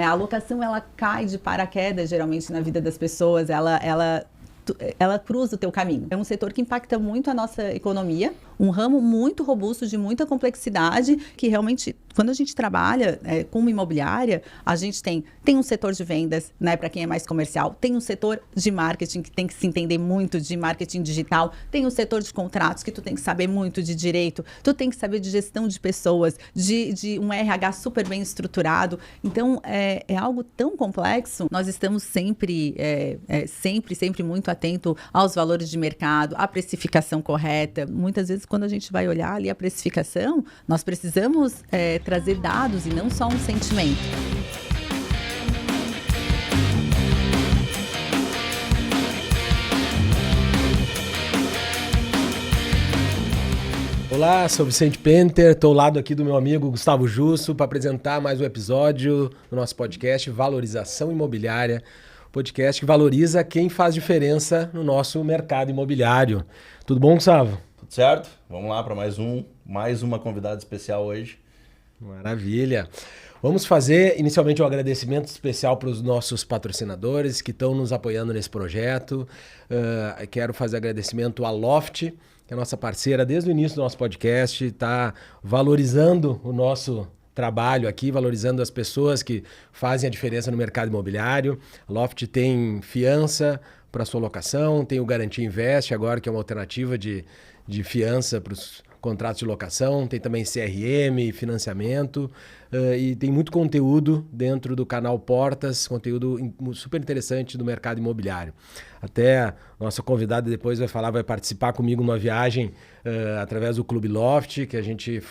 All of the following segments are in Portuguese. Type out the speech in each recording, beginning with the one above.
A locação, ela cai de paraquedas, geralmente, na vida das pessoas, ela cruza o teu caminho. É um setor que impacta muito a nossa economia, um ramo muito robusto, de muita complexidade, que realmente, quando a gente trabalha com uma imobiliária, a gente tem um setor de vendas, né, para quem é mais comercial, tem um setor de marketing, que tem que se entender muito de marketing digital, tem um setor de contratos, que tu tem que saber muito de direito, tu tem que saber de gestão de pessoas, de um RH super bem estruturado. Então, é algo tão complexo. Nós estamos sempre muito atento aos valores de mercado, à precificação correta. Muitas vezes, quando a gente vai olhar ali a precificação, nós precisamos trazer dados e não só um sentimento. Olá, sou Vicente Penter, estou ao lado aqui do meu amigo Gustavo Jusso para apresentar mais um episódio do nosso podcast Valorização Imobiliária, podcast que valoriza quem faz diferença no nosso mercado imobiliário. Tudo bom, Gustavo? Tudo certo? Vamos lá para mais uma convidada especial hoje. Maravilha! Vamos fazer inicialmente um agradecimento especial para os nossos patrocinadores que estão nos apoiando nesse projeto. Quero fazer agradecimento à Loft, que é a nossa parceira desde o início do nosso podcast, está valorizando o nosso trabalho aqui, valorizando as pessoas que fazem a diferença no mercado imobiliário. A Loft tem fiança para sua locação, tem o Garantia Invest agora, que é uma alternativa de fiança para os contratos de locação, tem também CRM, financiamento, e tem muito conteúdo dentro do canal Portas, conteúdo super interessante do mercado imobiliário. Até a nossa convidada depois vai participar comigo numa viagem através do Clube Loft, que a gente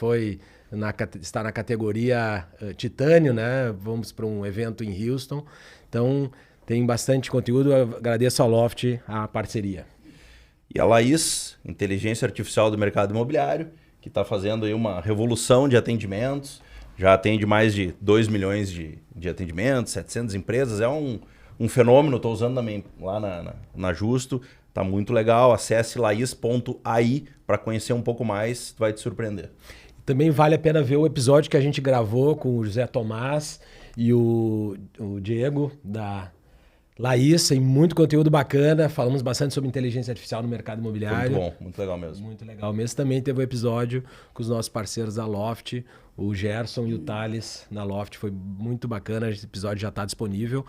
está na categoria Titânio, né? Vamos para um evento em Houston, então tem bastante conteúdo. Eu agradeço ao Loft a parceria. E a Laís, inteligência artificial do mercado imobiliário, que está fazendo aí uma revolução de atendimentos, já atende mais de 2 milhões de atendimentos, 700 empresas, é um fenômeno, estou usando também lá na Justo, está muito legal, acesse lais.ai para conhecer um pouco mais, vai te surpreender. Também vale a pena ver o episódio que a gente gravou com o José Tomás e o Diego da Laís, tem muito conteúdo bacana, falamos bastante sobre inteligência artificial no mercado imobiliário. Foi muito bom, muito legal mesmo. Muito legal mesmo. Também teve um episódio com os nossos parceiros da Loft, o Gerson e o Thales na Loft, foi muito bacana, esse episódio já está disponível.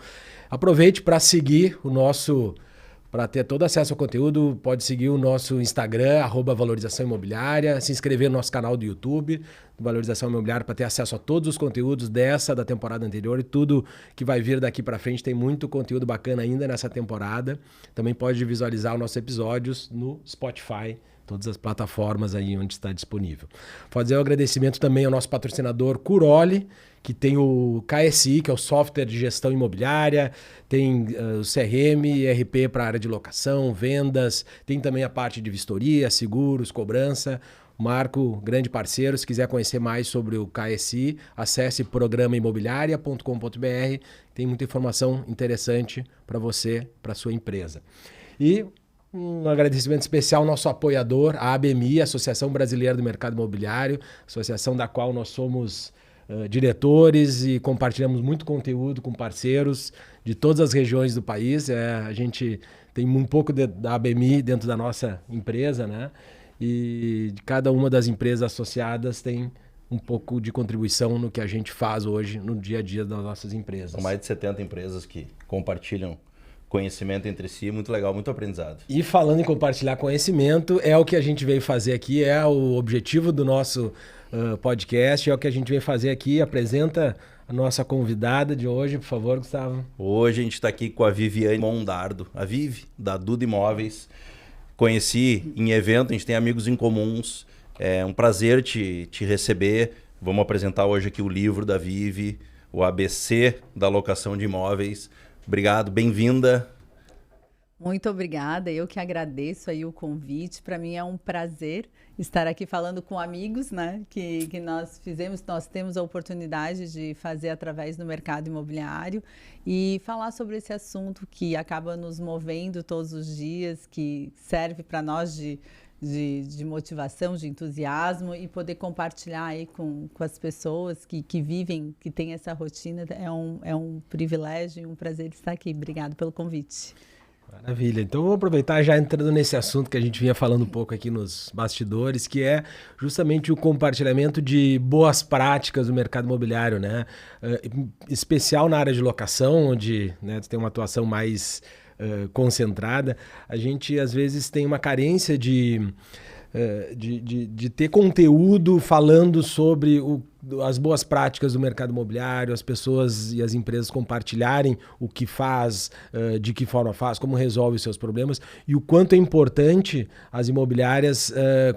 Aproveite para seguir para ter todo acesso ao conteúdo, pode seguir o nosso Instagram, @valorização imobiliária, se inscrever no nosso canal do YouTube, Valorização Imobiliária, para ter acesso a todos os conteúdos da temporada anterior e tudo que vai vir daqui para frente. Tem muito conteúdo bacana ainda nessa temporada. Também pode visualizar os nossos episódios no Spotify, todas as plataformas aí onde está disponível. Fazer um agradecimento também ao nosso patrocinador Curoli, que tem o KSI, que é o software de gestão imobiliária, tem o CRM, ERP para a área de locação, vendas, tem também a parte de vistoria, seguros, cobrança. Marco, grande parceiro, se quiser conhecer mais sobre o KSI, acesse programaimobiliaria.com.br, tem muita informação interessante para você, para sua empresa. E um agradecimento especial ao nosso apoiador, a ABMI, Associação Brasileira do Mercado Imobiliário, associação da qual nós somos diretores e compartilhamos muito conteúdo com parceiros de todas as regiões do país. A gente tem um pouco da ABMI dentro da nossa empresa, né? E cada uma das empresas associadas tem um pouco de contribuição no que a gente faz hoje no dia a dia das nossas empresas. São mais de 70 empresas que compartilham conhecimento entre si, muito legal, muito aprendizado. E falando em compartilhar conhecimento, é o que a gente veio fazer aqui, é o objetivo do nosso podcast, é o que a gente veio fazer aqui. Apresenta a nossa convidada de hoje, por favor, Gustavo. Hoje a gente está aqui com a Viviane Mondardo, a Vivi, da Duda Imóveis. Conheci em evento, a gente tem amigos em comuns, é um prazer te receber. Vamos apresentar hoje aqui o livro da Vivi, o ABC da locação de imóveis. Obrigado, bem-vinda. Muito obrigada, eu que agradeço aí o convite. Para mim é um prazer estar aqui falando com amigos, né, que nós temos a oportunidade de fazer através do mercado imobiliário e falar sobre esse assunto que acaba nos movendo todos os dias, que serve para nós de de motivação, de entusiasmo e poder compartilhar aí com as pessoas que vivem, que têm essa rotina. É um privilégio e um prazer estar aqui. Obrigado pelo convite. Maravilha. Então vamos aproveitar já entrando nesse assunto que a gente vinha falando um pouco aqui nos bastidores, que é justamente o compartilhamento de boas práticas do mercado imobiliário, né? Especial na área de locação, onde, né, tu tem uma atuação mais concentrada. A gente às vezes tem uma carência de ter conteúdo falando sobre as boas práticas do mercado imobiliário, as pessoas e as empresas compartilharem o que faz, de que forma faz, como resolve os seus problemas e o quanto é importante as imobiliárias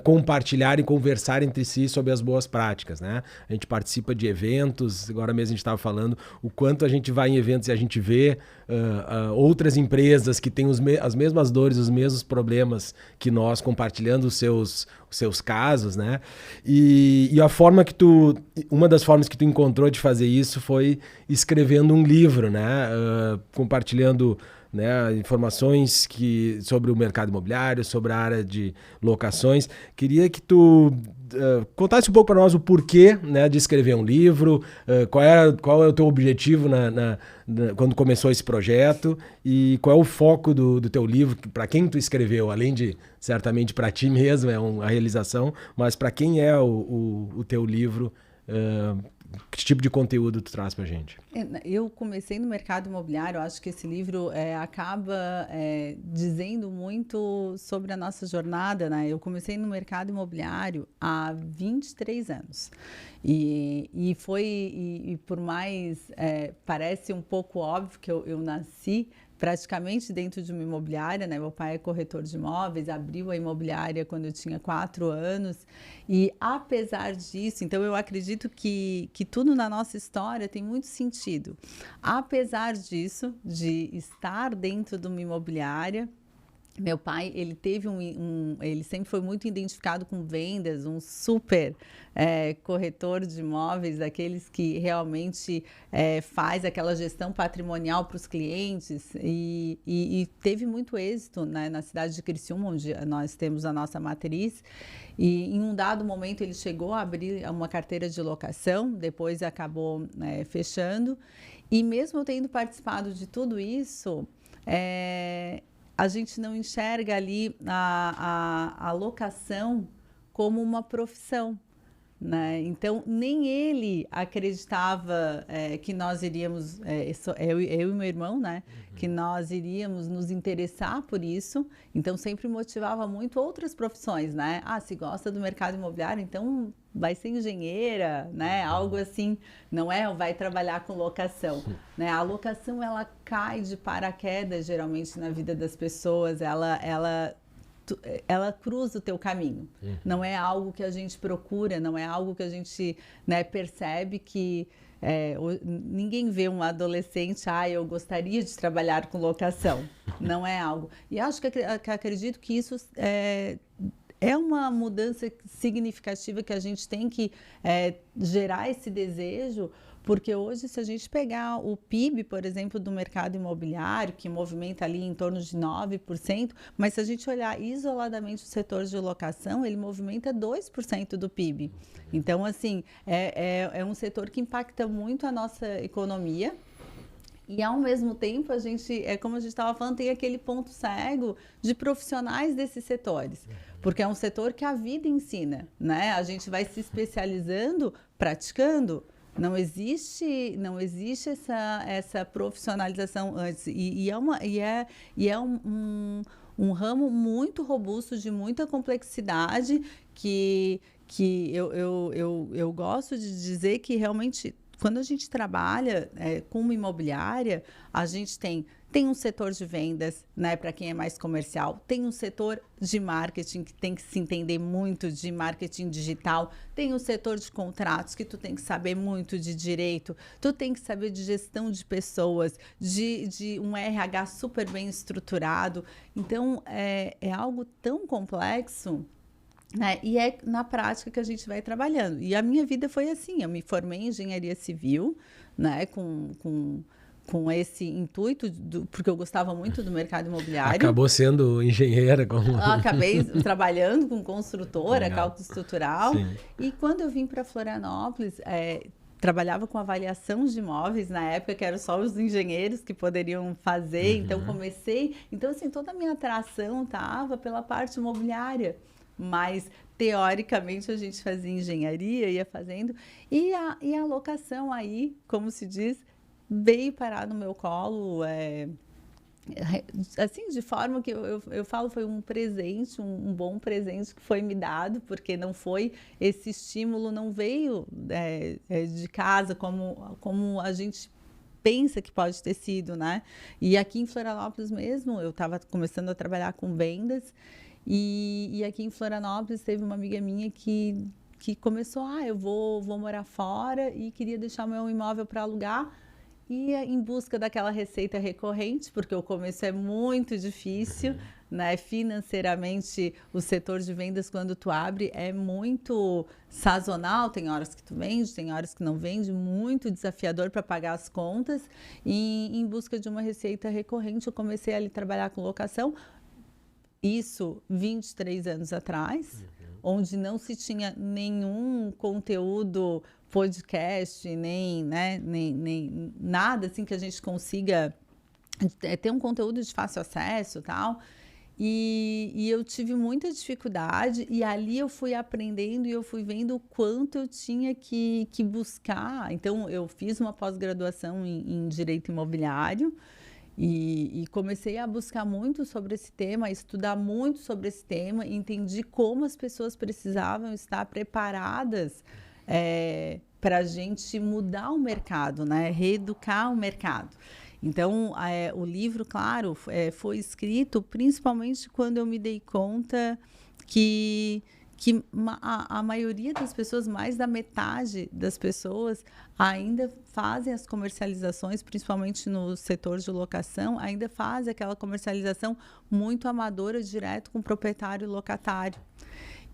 compartilharem e conversar entre si sobre as boas práticas, né? A gente participa de eventos, agora mesmo a gente estava falando o quanto a gente vai em eventos e a gente vê outras empresas que têm as mesmas dores, os mesmos problemas que nós, compartilhando os seus casos, né? E a forma que uma das formas que tu encontrou de fazer isso foi escrevendo um livro, né? Compartilhando, né, informações sobre o mercado imobiliário, sobre a área de locações. Queria que tu contasse um pouco para nós o porquê, né, de escrever um livro, qual é o teu objetivo quando começou esse projeto e qual é o foco do teu livro, para quem tu escreveu, além de, certamente, para ti mesmo, é uma realização, mas para quem é o teu livro, que tipo de conteúdo tu traz pra gente? Eu comecei no mercado imobiliário, acho que esse livro acaba dizendo muito sobre a nossa jornada, né? Eu comecei no mercado imobiliário há 23 anos. E por mais, parece um pouco óbvio que eu nasci praticamente dentro de uma imobiliária, né? Meu pai é corretor de imóveis, abriu a imobiliária quando eu tinha 4 anos e apesar disso, então eu acredito que tudo na nossa história tem muito sentido. Apesar disso, de estar dentro de uma imobiliária, meu pai, ele teve ele sempre foi muito identificado com vendas, um super corretor de imóveis, daqueles que realmente faz aquela gestão patrimonial para os clientes e teve muito êxito, né, na cidade de Criciúma, onde nós temos a nossa matriz. E em um dado momento ele chegou a abrir uma carteira de locação, depois acabou fechando. E mesmo eu tendo participado de tudo isso, a gente não enxerga ali a locação como uma profissão, né? Então, nem ele acreditava que nós iríamos, eu e meu irmão, né? Que nós iríamos nos interessar por isso. Então, sempre motivava muito outras profissões, né? Ah, se gosta do mercado imobiliário, então vai ser engenheira, né? Algo assim, não é? Ou vai trabalhar com locação, né? A locação, ela cai de paraquedas, geralmente, na vida das pessoas. Ela cruza o teu caminho. Não é algo que a gente procura, não é algo que a gente, né, percebe que ninguém vê um adolescente, eu gostaria de trabalhar com locação. Não é algo. E acho que acredito que isso é uma mudança significativa que a gente tem que gerar esse desejo, porque hoje, se a gente pegar o PIB, por exemplo, do mercado imobiliário, que movimenta ali em torno de 9%, mas se a gente olhar isoladamente o setor de locação, ele movimenta 2% do PIB. Então, assim, é um setor que impacta muito a nossa economia. E, ao mesmo tempo, a gente, como a gente estava falando, tem aquele ponto cego de profissionais desses setores. Porque é um setor que a vida ensina, né? A gente vai se especializando, praticando. Não existe essa profissionalização antes. E é um ramo muito robusto, de muita complexidade, que eu gosto de dizer que realmente, quando a gente trabalha com uma imobiliária, a gente tem um setor de vendas, né, para quem é mais comercial, tem um setor de marketing, que tem que se entender muito de marketing digital, tem um setor de contratos, que tu tem que saber muito de direito, tu tem que saber de gestão de pessoas, de um RH super bem estruturado. Então, é algo tão complexo, né? E é na prática que a gente vai trabalhando. E a minha vida foi assim, eu me formei em engenharia civil, né, com com esse intuito, porque eu gostava muito do mercado imobiliário. Acabou sendo engenheira. Eu acabei trabalhando com construtora, cálculo estrutural. Sim. E quando eu vim para Florianópolis, trabalhava com avaliação de imóveis na época, que eram só os engenheiros que poderiam fazer. Então, comecei... Então, assim, toda a minha atração estava pela parte imobiliária. Mas, teoricamente, a gente fazia engenharia, ia fazendo. E a locação aí, como se diz, veio parar no meu colo, assim, de forma que eu falo, foi um presente, um bom presente que foi me dado, porque não foi, esse estímulo não veio de casa como a gente pensa que pode ter sido, né? E aqui em Florianópolis mesmo, eu estava começando a trabalhar com vendas, e aqui em Florianópolis teve uma amiga minha que começou, eu vou morar fora e queria deixar meu imóvel para alugar, e em busca daquela receita recorrente, porque o começo é muito difícil, né? Financeiramente, o setor de vendas, quando tu abre, é muito sazonal, tem horas que tu vende, tem horas que não vende, muito desafiador para pagar as contas, e em busca de uma receita recorrente, eu comecei a trabalhar com locação, isso 23 anos atrás, onde não se tinha nenhum conteúdo, podcast, nem nada assim que a gente consiga ter um conteúdo de fácil acesso e tal. E eu tive muita dificuldade, e ali eu fui aprendendo e eu fui vendo o quanto eu tinha que buscar. Então, eu fiz uma pós-graduação em Direito Imobiliário, e comecei a buscar muito sobre esse tema, a estudar muito sobre esse tema, e entendi como as pessoas precisavam estar preparadas para a gente mudar o mercado, né? Reeducar o mercado. Então, o livro, claro, foi escrito principalmente quando eu me dei conta que a maioria das pessoas, mais da metade das pessoas, ainda fazem as comercializações, principalmente no setor de locação, ainda fazem aquela comercialização muito amadora, direto com o proprietário e locatário.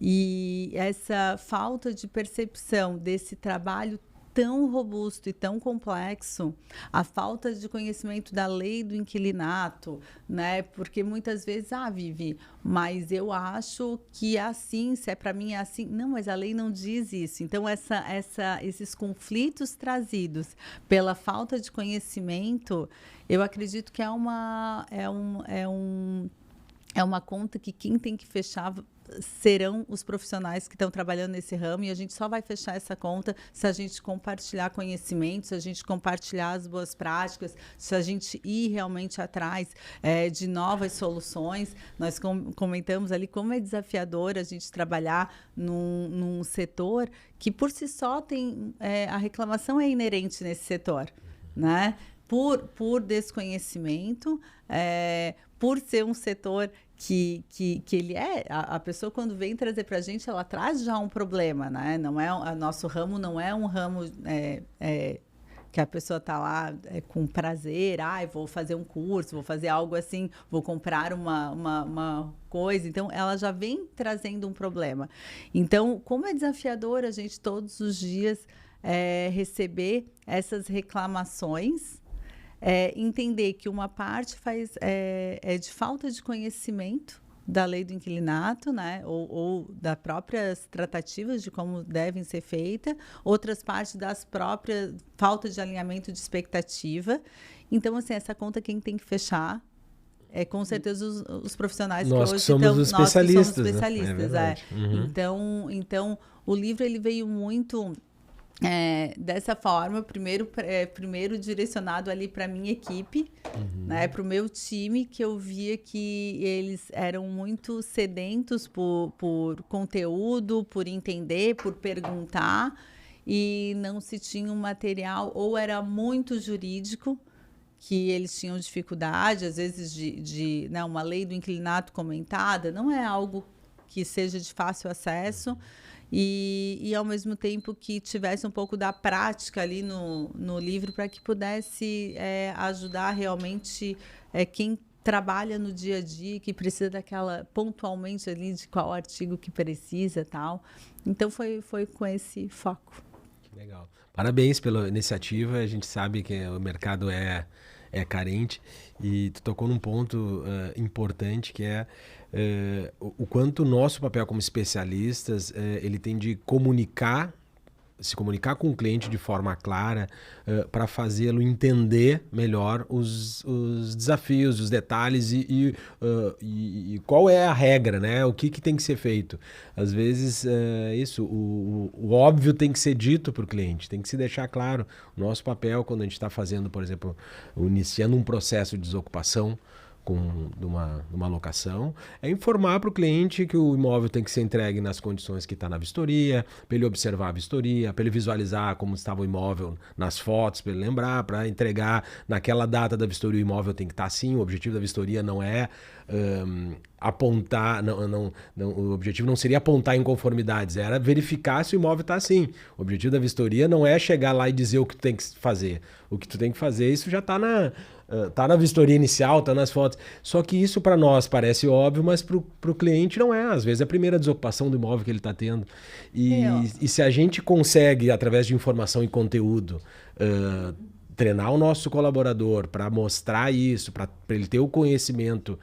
E essa falta de percepção desse trabalho tão robusto e tão complexo, a falta de conhecimento da lei do inquilinato, né? Porque muitas vezes, Vivi, mas eu acho que é assim, se é para mim é assim. Não, mas a lei não diz isso. Então, esses conflitos trazidos pela falta de conhecimento, eu acredito que é uma conta que quem tem que fechar serão os profissionais que estão trabalhando nesse ramo, e a gente só vai fechar essa conta se a gente compartilhar conhecimentos, se a gente compartilhar as boas práticas, se a gente ir realmente atrás de novas soluções. Nós comentamos ali como é desafiador a gente trabalhar num setor que por si só tem... a reclamação é inerente nesse setor, né? Por desconhecimento, por ser um setor que ele a pessoa, quando vem trazer para a gente, ela traz já um problema, né? Não é, nosso ramo não é um ramo que a pessoa está lá com prazer, vou fazer um curso, vou fazer algo assim, vou comprar uma coisa. Então, ela já vem trazendo um problema. Então, como é desafiador a gente todos os dias receber essas reclamações, entender que uma parte é de falta de conhecimento da lei do inquilinato, né? ou das próprias tratativas de como devem ser feitas, outras partes das próprias falta de alinhamento de expectativa. Então, assim, essa conta quem tem que fechar com certeza os profissionais nós que hoje somos os especialistas, nós que somos especialistas, né? Então, o livro ele veio muito... dessa forma, primeiro direcionado ali para a minha equipe, né, para o meu time, que eu via que eles eram muito sedentos por conteúdo, por entender, por perguntar, e não se tinha um material, ou era muito jurídico, que eles tinham dificuldade, às vezes, de uma lei do inquilinato comentada, não é algo que seja de fácil acesso, e ao mesmo tempo que tivesse um pouco da prática ali no livro, para que pudesse ajudar realmente quem trabalha no dia a dia, que precisa daquela, pontualmente ali, de qual artigo que precisa e tal. Então, foi com esse foco. Legal. Parabéns pela iniciativa. A gente sabe que o mercado é carente e tu tocou num ponto importante que é o quanto o nosso papel como especialistas ele tem de se comunicar com o cliente de forma clara para fazê-lo entender melhor os desafios, os detalhes e qual é a regra, né? O que tem que ser feito. Às vezes, o óbvio tem que ser dito para o cliente, tem que se deixar claro. O nosso papel quando a gente está fazendo, por exemplo, iniciando um processo de desocupação, de uma locação, é informar para o cliente que o imóvel tem que ser entregue nas condições que está na vistoria, para ele observar a vistoria, para ele visualizar como estava o imóvel nas fotos, para ele lembrar, para entregar naquela data da vistoria o imóvel tem que estar assim. O objetivo da vistoria não é apontar, o objetivo não seria apontar inconformidades, era verificar se o imóvel está assim. O objetivo da vistoria não é chegar lá e dizer o que tu tem que fazer. O que tu tem que fazer, isso já está na vistoria inicial, está nas fotos. Só que isso para nós parece óbvio, mas para o cliente não é. Às vezes é a primeira desocupação do imóvel que ele está tendo. E se a gente consegue, através de informação e conteúdo, treinar o nosso colaborador para mostrar isso, para ele ter o conhecimento,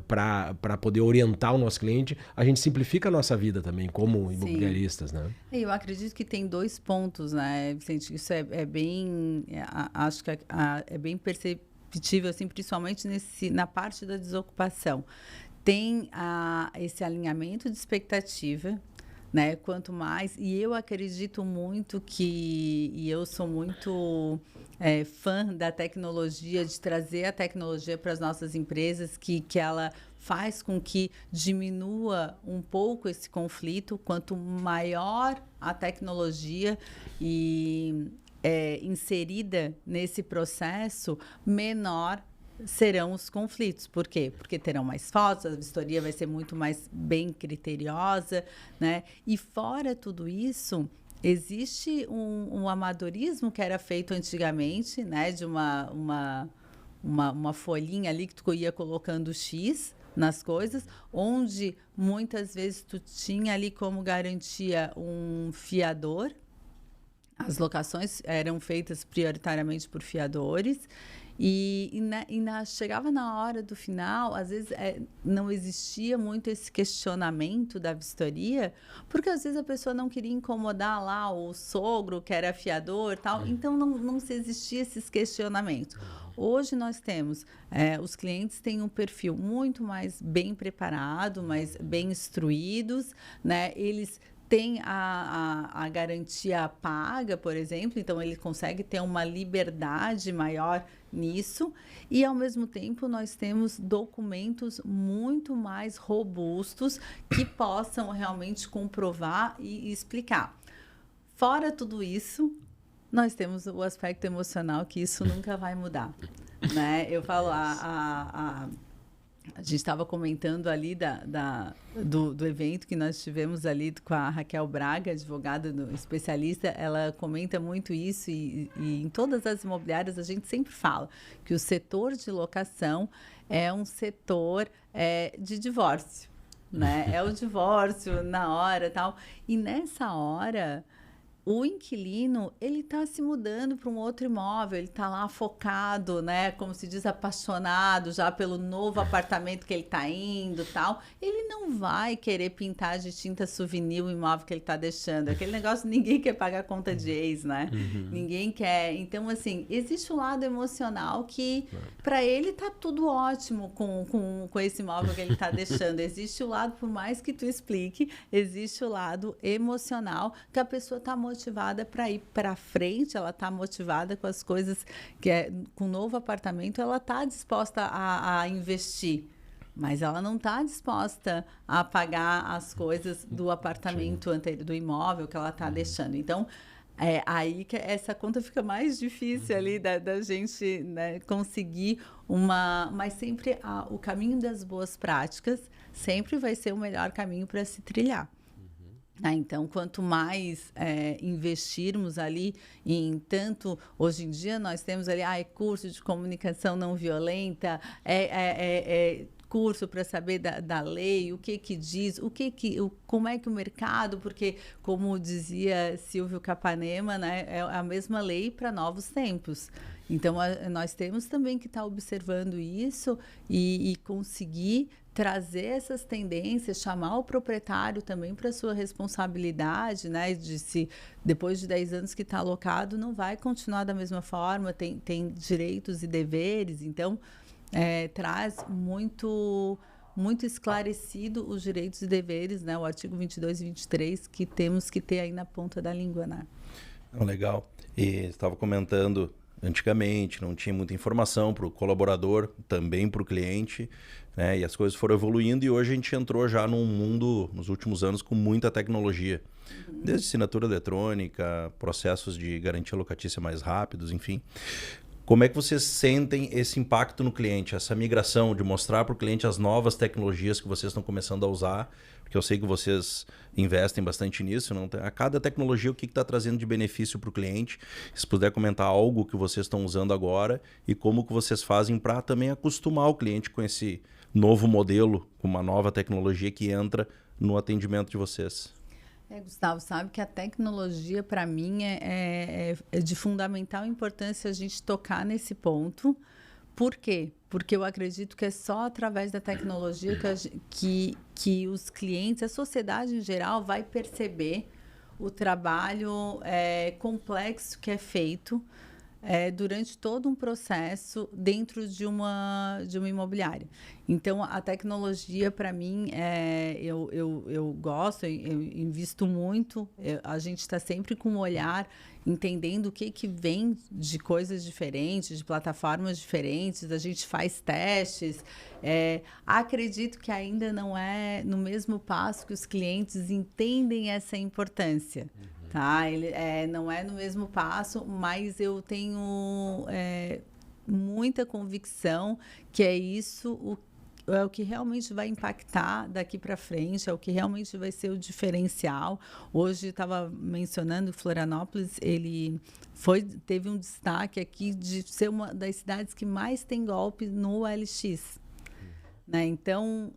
para poder orientar o nosso cliente, a gente simplifica a nossa vida também como imobiliaristas, né? Eu acredito que tem 2 pontos, né, Vicente? Isso é bem, acho que é bem perceptível, assim, principalmente na parte da desocupação. Tem esse alinhamento de expectativa, né? Quanto mais, e eu acredito muito e eu sou muito fã da tecnologia, de trazer a tecnologia para as nossas empresas, que ela faz com que diminua um pouco esse conflito. Quanto maior a tecnologia inserida nesse processo, menor serão os conflitos. Por quê? Porque terão mais fotos, a vistoria vai ser muito mais bem criteriosa, né? E fora tudo isso, existe um amadorismo que era feito antigamente, né? De uma folhinha ali que tu ia colocando X nas coisas, onde muitas vezes tu tinha ali como garantia um fiador. As locações eram feitas prioritariamente por fiadores. Chegava na hora do final, às vezes não existia muito esse questionamento da vistoria, porque às vezes a pessoa não queria incomodar lá o sogro, que era fiador, tal, então não se existia esses questionamentos. Hoje nós temos, os clientes têm um perfil muito mais bem preparado, mais bem instruídos, né? Eles tem a garantia paga, por exemplo, então ele consegue ter uma liberdade maior nisso, e ao mesmo tempo nós temos documentos muito mais robustos que possam realmente comprovar e explicar. Fora tudo isso, nós temos o aspecto emocional, que isso nunca vai mudar, né? Eu falo, a gente estava comentando ali do evento que nós tivemos ali com a Raquel Braga, advogada especialista. Ela comenta muito isso e em todas as imobiliárias a gente sempre fala que o setor de locação é um setor de divórcio, né? É o divórcio na hora, tal. E nessa hora, o inquilino, ele está se mudando para um outro imóvel, ele está lá focado, né, como se diz, apaixonado já pelo novo apartamento que ele está indo, tal. Ele não vai querer pintar de tinta souvenir o imóvel que ele está deixando. Aquele negócio, ninguém quer pagar conta de ex, né? Ninguém quer. Então, assim, existe um lado emocional que, para ele, está tudo ótimo com esse imóvel que ele está deixando. Existe o lado, por mais que tu explique, existe o lado emocional que a pessoa está motivada para ir para frente, ela está motivada com as coisas com o novo apartamento, ela está disposta a investir, mas ela não está disposta a pagar as coisas do apartamento anterior, do imóvel que ela está deixando. Então, aí que essa conta fica mais difícil ali da gente, né, conseguir mas sempre o caminho das boas práticas sempre vai ser o melhor caminho para se trilhar. Então, quanto mais investirmos ali tanto, hoje em dia nós temos ali curso de comunicação não violenta, curso para saber da lei, o que diz, como é que o mercado, porque como dizia Silvio Capanema, né, é a mesma lei para novos tempos. Então nós temos também que estar observando isso e conseguir trazer essas tendências, chamar o proprietário também para sua responsabilidade, né, de se depois de 10 anos que está alocado não vai continuar da mesma forma, tem direitos e deveres, então traz muito esclarecido os direitos e deveres, né? O artigo 22 e 23, que temos que ter aí na ponta da língua, né? Legal. E estava comentando, antigamente não tinha muita informação para o colaborador, também para o cliente, né? E as coisas foram evoluindo e hoje a gente entrou já num mundo, nos últimos anos, com muita tecnologia. Desde assinatura eletrônica, processos de garantia locatícia mais rápidos, enfim. Como é que vocês sentem esse impacto no cliente, essa migração de mostrar para o cliente as novas tecnologias que vocês estão começando a usar? Porque eu sei que vocês investem bastante nisso. Não? A cada tecnologia, o que está trazendo de benefício para o cliente? Se puder comentar algo que vocês estão usando agora e como que vocês fazem para também acostumar o cliente com esse novo modelo, com uma nova tecnologia que entra no atendimento de vocês. Gustavo, sabe que a tecnologia, para mim, é de fundamental importância a gente tocar nesse ponto. Por quê? Porque eu acredito que é só através da tecnologia que os clientes, a sociedade em geral, vai perceber o trabalho complexo que é feito durante todo um processo dentro de uma imobiliária. Então, a tecnologia, para mim, eu gosto, eu invisto muito, a gente está sempre com um olhar, entendendo o que vem de coisas diferentes, de plataformas diferentes, a gente faz testes. Acredito que ainda não é no mesmo passo que os clientes entendem essa importância. Tá? Não é no mesmo passo, mas eu tenho muita convicção que é isso o que realmente vai impactar daqui para frente, é o que realmente vai ser o diferencial. Hoje estava mencionando que Florianópolis, ele teve um destaque aqui de ser uma das cidades que mais tem golpe no OLX. Né? Então,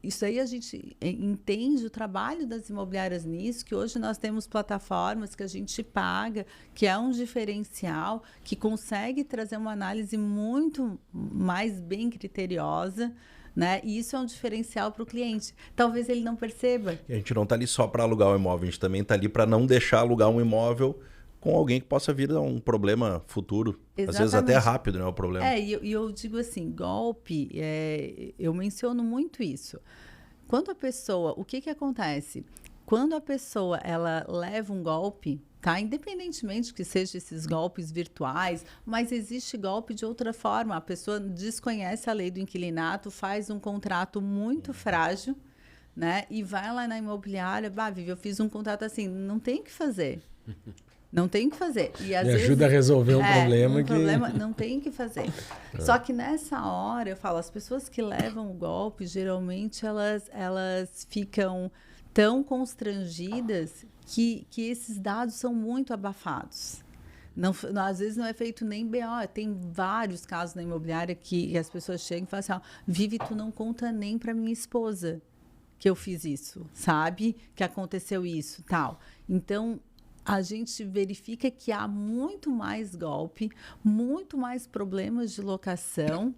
isso aí a gente entende o trabalho das imobiliárias nisso, que hoje nós temos plataformas que a gente paga, que é um diferencial, que consegue trazer uma análise muito mais bem criteriosa, né? E isso é um diferencial para o cliente. Talvez ele não perceba. E a gente não está ali só para alugar um imóvel, a gente também está ali para não deixar alugar um imóvel com alguém que possa vir a um problema futuro. Exatamente. Às vezes até rápido, né, o problema. E eu digo assim, golpe, eu menciono muito isso. Quando a pessoa, o que acontece? Quando a pessoa, ela leva um golpe, tá? Independentemente que seja esses golpes virtuais, mas existe golpe de outra forma. A pessoa desconhece a lei do inquilinato, faz um contrato muito frágil, né? E vai lá na imobiliária, Vivi, eu fiz um contrato assim, não tem o que fazer. Não tem o que fazer. E às vezes, ajuda a resolver um problema que... problema não tem o que fazer. Só que nessa hora, eu falo, as pessoas que levam o golpe, geralmente elas ficam tão constrangidas que esses dados são muito abafados. Não, às vezes não é feito nem BO. Tem vários casos na imobiliária que as pessoas chegam e falam assim, Vivi, tu não conta nem para minha esposa que eu fiz isso, sabe? Que aconteceu isso, tal. Então, a gente verifica que há muito mais golpe, muito mais problemas de locação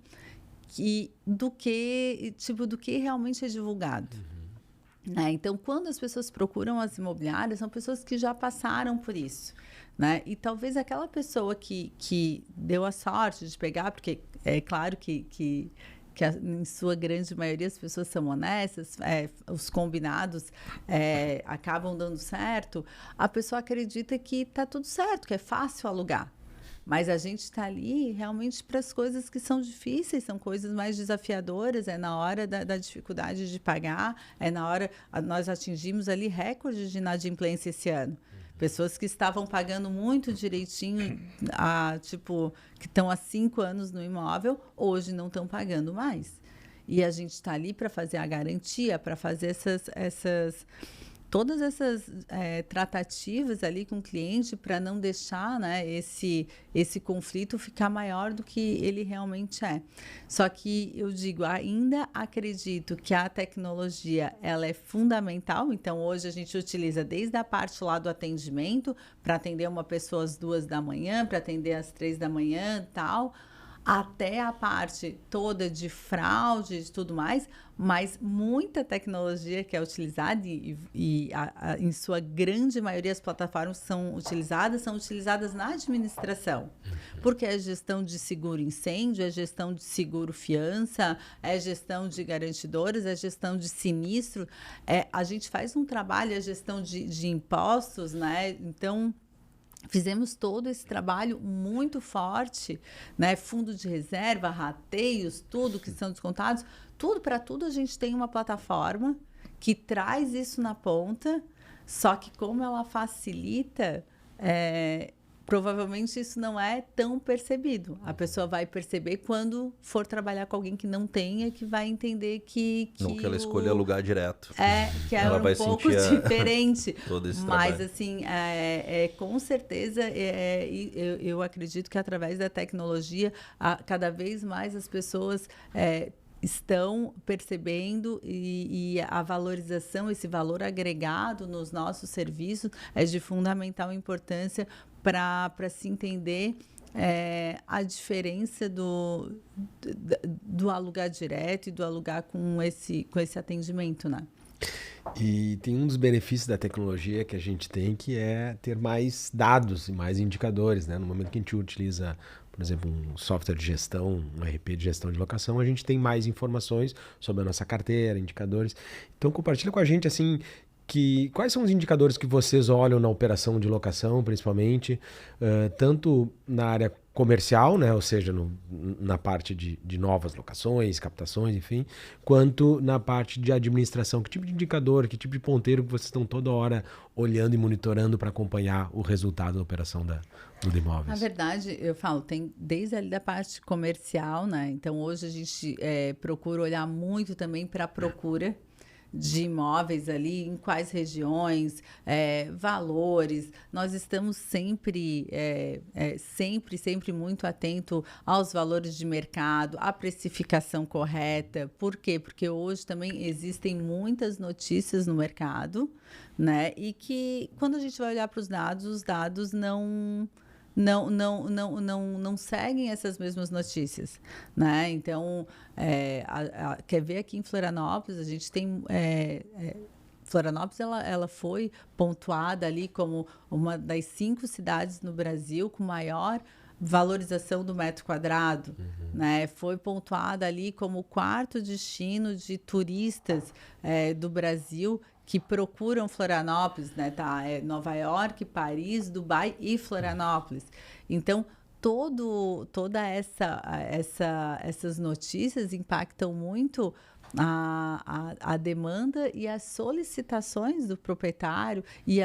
do que realmente é divulgado. Né? Então, quando as pessoas procuram as imobiliárias, são pessoas que já passaram por isso. Né? E talvez aquela pessoa que deu a sorte de pegar, porque é claro que em sua grande maioria as pessoas são honestas, os combinados acabam dando certo, a pessoa acredita que está tudo certo, que é fácil alugar. Mas a gente está ali realmente para as coisas que são difíceis, são coisas mais desafiadoras, na hora da dificuldade de pagar, na hora... Nós atingimos ali recordes de inadimplência esse ano. Pessoas que estavam pagando muito direitinho, que estão há 5 anos no imóvel, hoje não estão pagando mais. E a gente está ali para fazer a garantia, para fazer todas essas tratativas ali com o cliente para não deixar, né, esse conflito ficar maior do que ele realmente é. Só que eu digo, ainda acredito que a tecnologia ela é fundamental, então hoje a gente utiliza desde a parte lá do atendimento, para atender uma pessoa às 2 da manhã, para atender às 3 da manhã e tal, até a parte toda de fraude e tudo mais, mas muita tecnologia que é utilizada em sua grande maioria as plataformas são utilizadas na administração, porque é gestão de seguro incêndio, é gestão de seguro fiança, é gestão de garantidores, é gestão de sinistro, a gente faz um trabalho, é gestão de impostos, né? Então, fizemos todo esse trabalho muito forte, né? Fundo de reserva, rateios, tudo que são descontados, para tudo a gente tem uma plataforma que traz isso na ponta, só que como ela facilita, provavelmente isso não é tão percebido. A pessoa vai perceber quando for trabalhar com alguém que não tenha, que vai entender que não que ela escolha alugar direto. Que ela vai um pouco diferente. Todo esse mas, trabalho. assim, com certeza, eu acredito que através da tecnologia, cada vez mais as pessoas estão percebendo e a valorização, esse valor agregado nos nossos serviços é de fundamental importância para se entender a diferença do alugar direto e do alugar com esse atendimento, né? E tem um dos benefícios da tecnologia que a gente tem, que é ter mais dados e mais indicadores, né? No momento que a gente utiliza, por exemplo, um software de gestão, um ERP de gestão de locação, a gente tem mais informações sobre a nossa carteira, indicadores. Então compartilha com a gente, assim, quais são os indicadores que vocês olham na operação de locação, principalmente, tanto na área comercial, né, ou seja, na parte de novas locações, captações, enfim, quanto na parte de administração. Que tipo de indicador, que tipo de ponteiro que vocês estão toda hora olhando e monitorando para acompanhar o resultado da operação do imóveis? Na verdade, eu falo, tem desde ali da parte comercial, né? Então, hoje a gente procura olhar muito também para a procura de imóveis ali, em quais regiões, valores. Nós estamos sempre muito atento aos valores de mercado, à precificação correta. Por quê? Porque hoje também existem muitas notícias no mercado, né? E que, quando a gente vai olhar para os dados não seguem essas mesmas notícias, né? Então, quer ver aqui em Florianópolis, a gente tem... Florianópolis, ela foi pontuada ali como uma das 5 cidades no Brasil com maior valorização do metro quadrado, né? Foi pontuada ali como o 4º destino de turistas do Brasil que procuram Florianópolis, né? Tá? Nova York, Paris, Dubai e Florianópolis. Então, toda essas notícias impactam muito a demanda e as solicitações do proprietário, e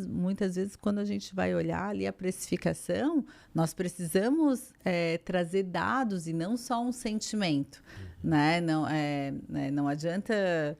muitas vezes, quando a gente vai olhar ali a precificação, nós precisamos trazer dados e não só um sentimento, né? Não adianta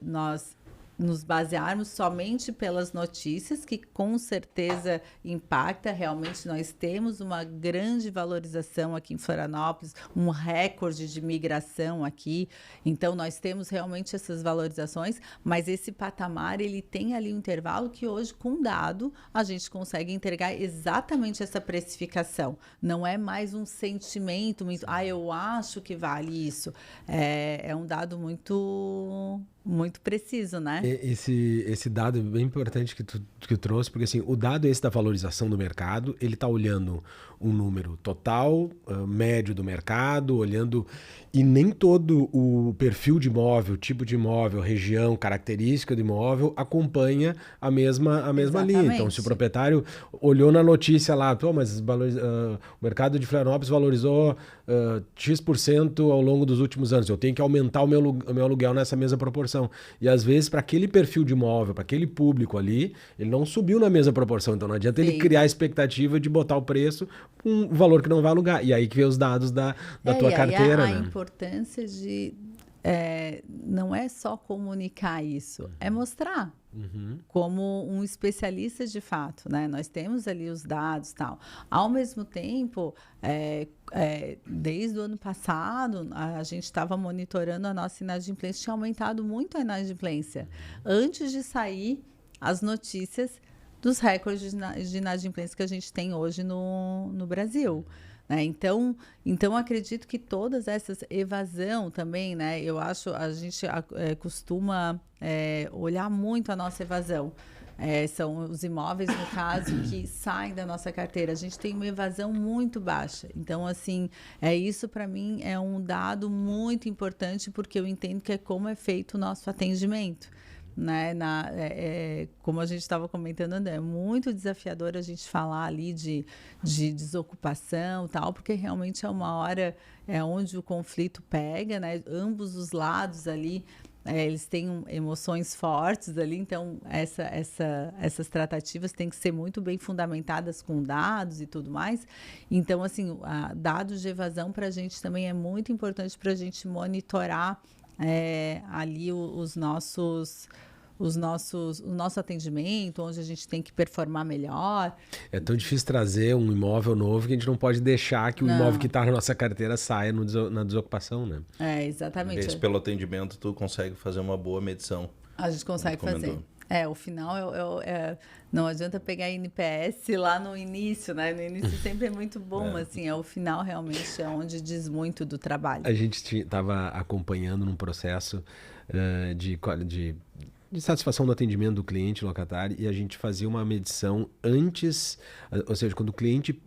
nós nos basearmos somente pelas notícias, que com certeza impacta. Realmente nós temos uma grande valorização aqui em Florianópolis, um recorde de migração aqui, então nós temos realmente essas valorizações, mas esse patamar, ele tem ali um intervalo que hoje, com dado, a gente consegue entregar exatamente essa precificação. Não é mais um sentimento, eu acho que vale isso. É um dado muito preciso, né? Esse dado é bem importante que tu trouxe, porque assim, o dado esse da valorização do mercado, ele está olhando um número total, médio do mercado, olhando, e nem todo o perfil de imóvel, tipo de imóvel, região, característica do imóvel acompanha a mesma linha. Então, se o proprietário olhou na notícia lá, mas o mercado de Florianópolis valorizou X% ao longo dos últimos anos, eu tenho que aumentar o meu aluguel nessa mesma proporção. E às vezes, para aquele perfil de imóvel, para aquele público ali, ele não subiu na mesma proporção. Então não adianta ele criar a expectativa de botar o preço com um valor que não vai alugar. E aí que vê os dados da tua carteira. A importância de não é só comunicar isso, é mostrar. Como um especialista de fato, né? Nós temos ali os dados e tal. Ao mesmo tempo, desde o ano passado, a gente estava monitorando a nossa inadimplência, tinha aumentado muito a inadimplência. Antes de sair as notícias dos recordes de inadimplência que a gente tem hoje no Brasil. Né? Então, acredito que todas essas evasão também, né? Eu acho, a gente costuma olhar muito a nossa evasão. São os imóveis, no caso, que saem da nossa carteira. A gente tem uma evasão muito baixa. Então, assim, isso para mim é um dado muito importante, porque eu entendo que é como é feito o nosso atendimento. Né? Como a gente estava comentando, é muito desafiador a gente falar ali de desocupação, tal, porque realmente é uma hora onde o conflito pega, né? Ambos os lados ali, eles têm emoções fortes ali, então essas tratativas têm que ser muito bem fundamentadas com dados e tudo mais. Então, assim, dados de evasão para a gente também é muito importante para a gente monitorar ali o nosso atendimento, onde a gente tem que performar melhor. É tão difícil trazer um imóvel novo que a gente não pode deixar que o imóvel que está na nossa carteira saia na desocupação, né? Exatamente. Esse pelo atendimento tu consegue fazer uma boa medição. A gente consegue fazer. O final não adianta pegar NPS lá no início, né? No início sempre é muito bom, assim, o final realmente é onde diz muito do trabalho. A gente estava acompanhando num processo de satisfação do atendimento do cliente locatário, e a gente fazia uma medição antes, ou seja, quando o cliente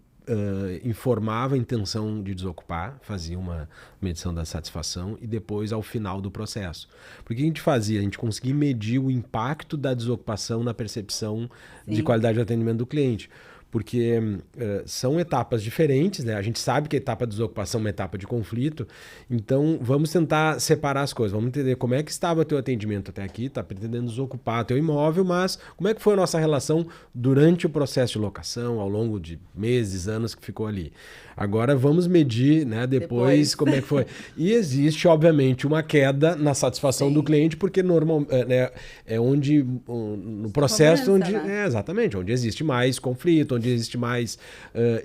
informava a intenção de desocupar, fazia uma medição da satisfação, e depois ao final do processo. Porque o que a gente fazia? A gente conseguia medir o impacto da desocupação na percepção de qualidade de atendimento do cliente. Porque são etapas diferentes, né? A gente sabe que a etapa de desocupação é uma etapa de conflito, então vamos tentar separar as coisas, vamos entender como é que estava o teu atendimento até aqui, está pretendendo desocupar teu imóvel, mas como é que foi a nossa relação durante o processo de locação, ao longo de meses, anos que ficou ali. Agora vamos medir, né, depois como é que foi. E existe, obviamente, uma queda na satisfação do cliente, porque é onde, no processo, onde, né? Exatamente, onde existe mais conflito, onde existe mais...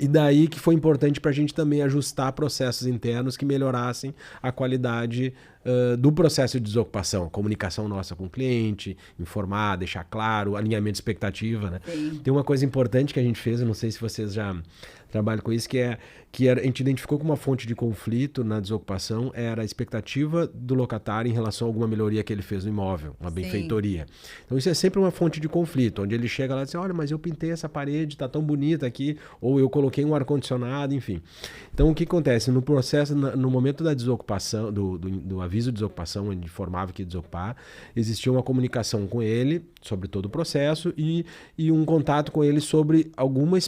e daí que foi importante para a gente também ajustar processos internos que melhorassem a qualidade do processo de desocupação, comunicação nossa com o cliente, informar, deixar claro, alinhamento de expectativa, né? Tem uma coisa importante que a gente fez, eu não sei se vocês já trabalham com isso, que a gente identificou como uma fonte de conflito na desocupação era a expectativa do locatário em relação a alguma melhoria que ele fez no imóvel, uma benfeitoria. Então isso é sempre uma fonte de conflito, onde ele chega lá e diz, olha, mas eu pintei essa parede, tá tão bonita aqui, ou eu coloquei um ar-condicionado, enfim. Então o que acontece? No processo, no momento da desocupação, do aviso de desocupação, onde informava que ia desocupar, existia uma comunicação com ele sobre todo o processo e um contato com ele sobre alguma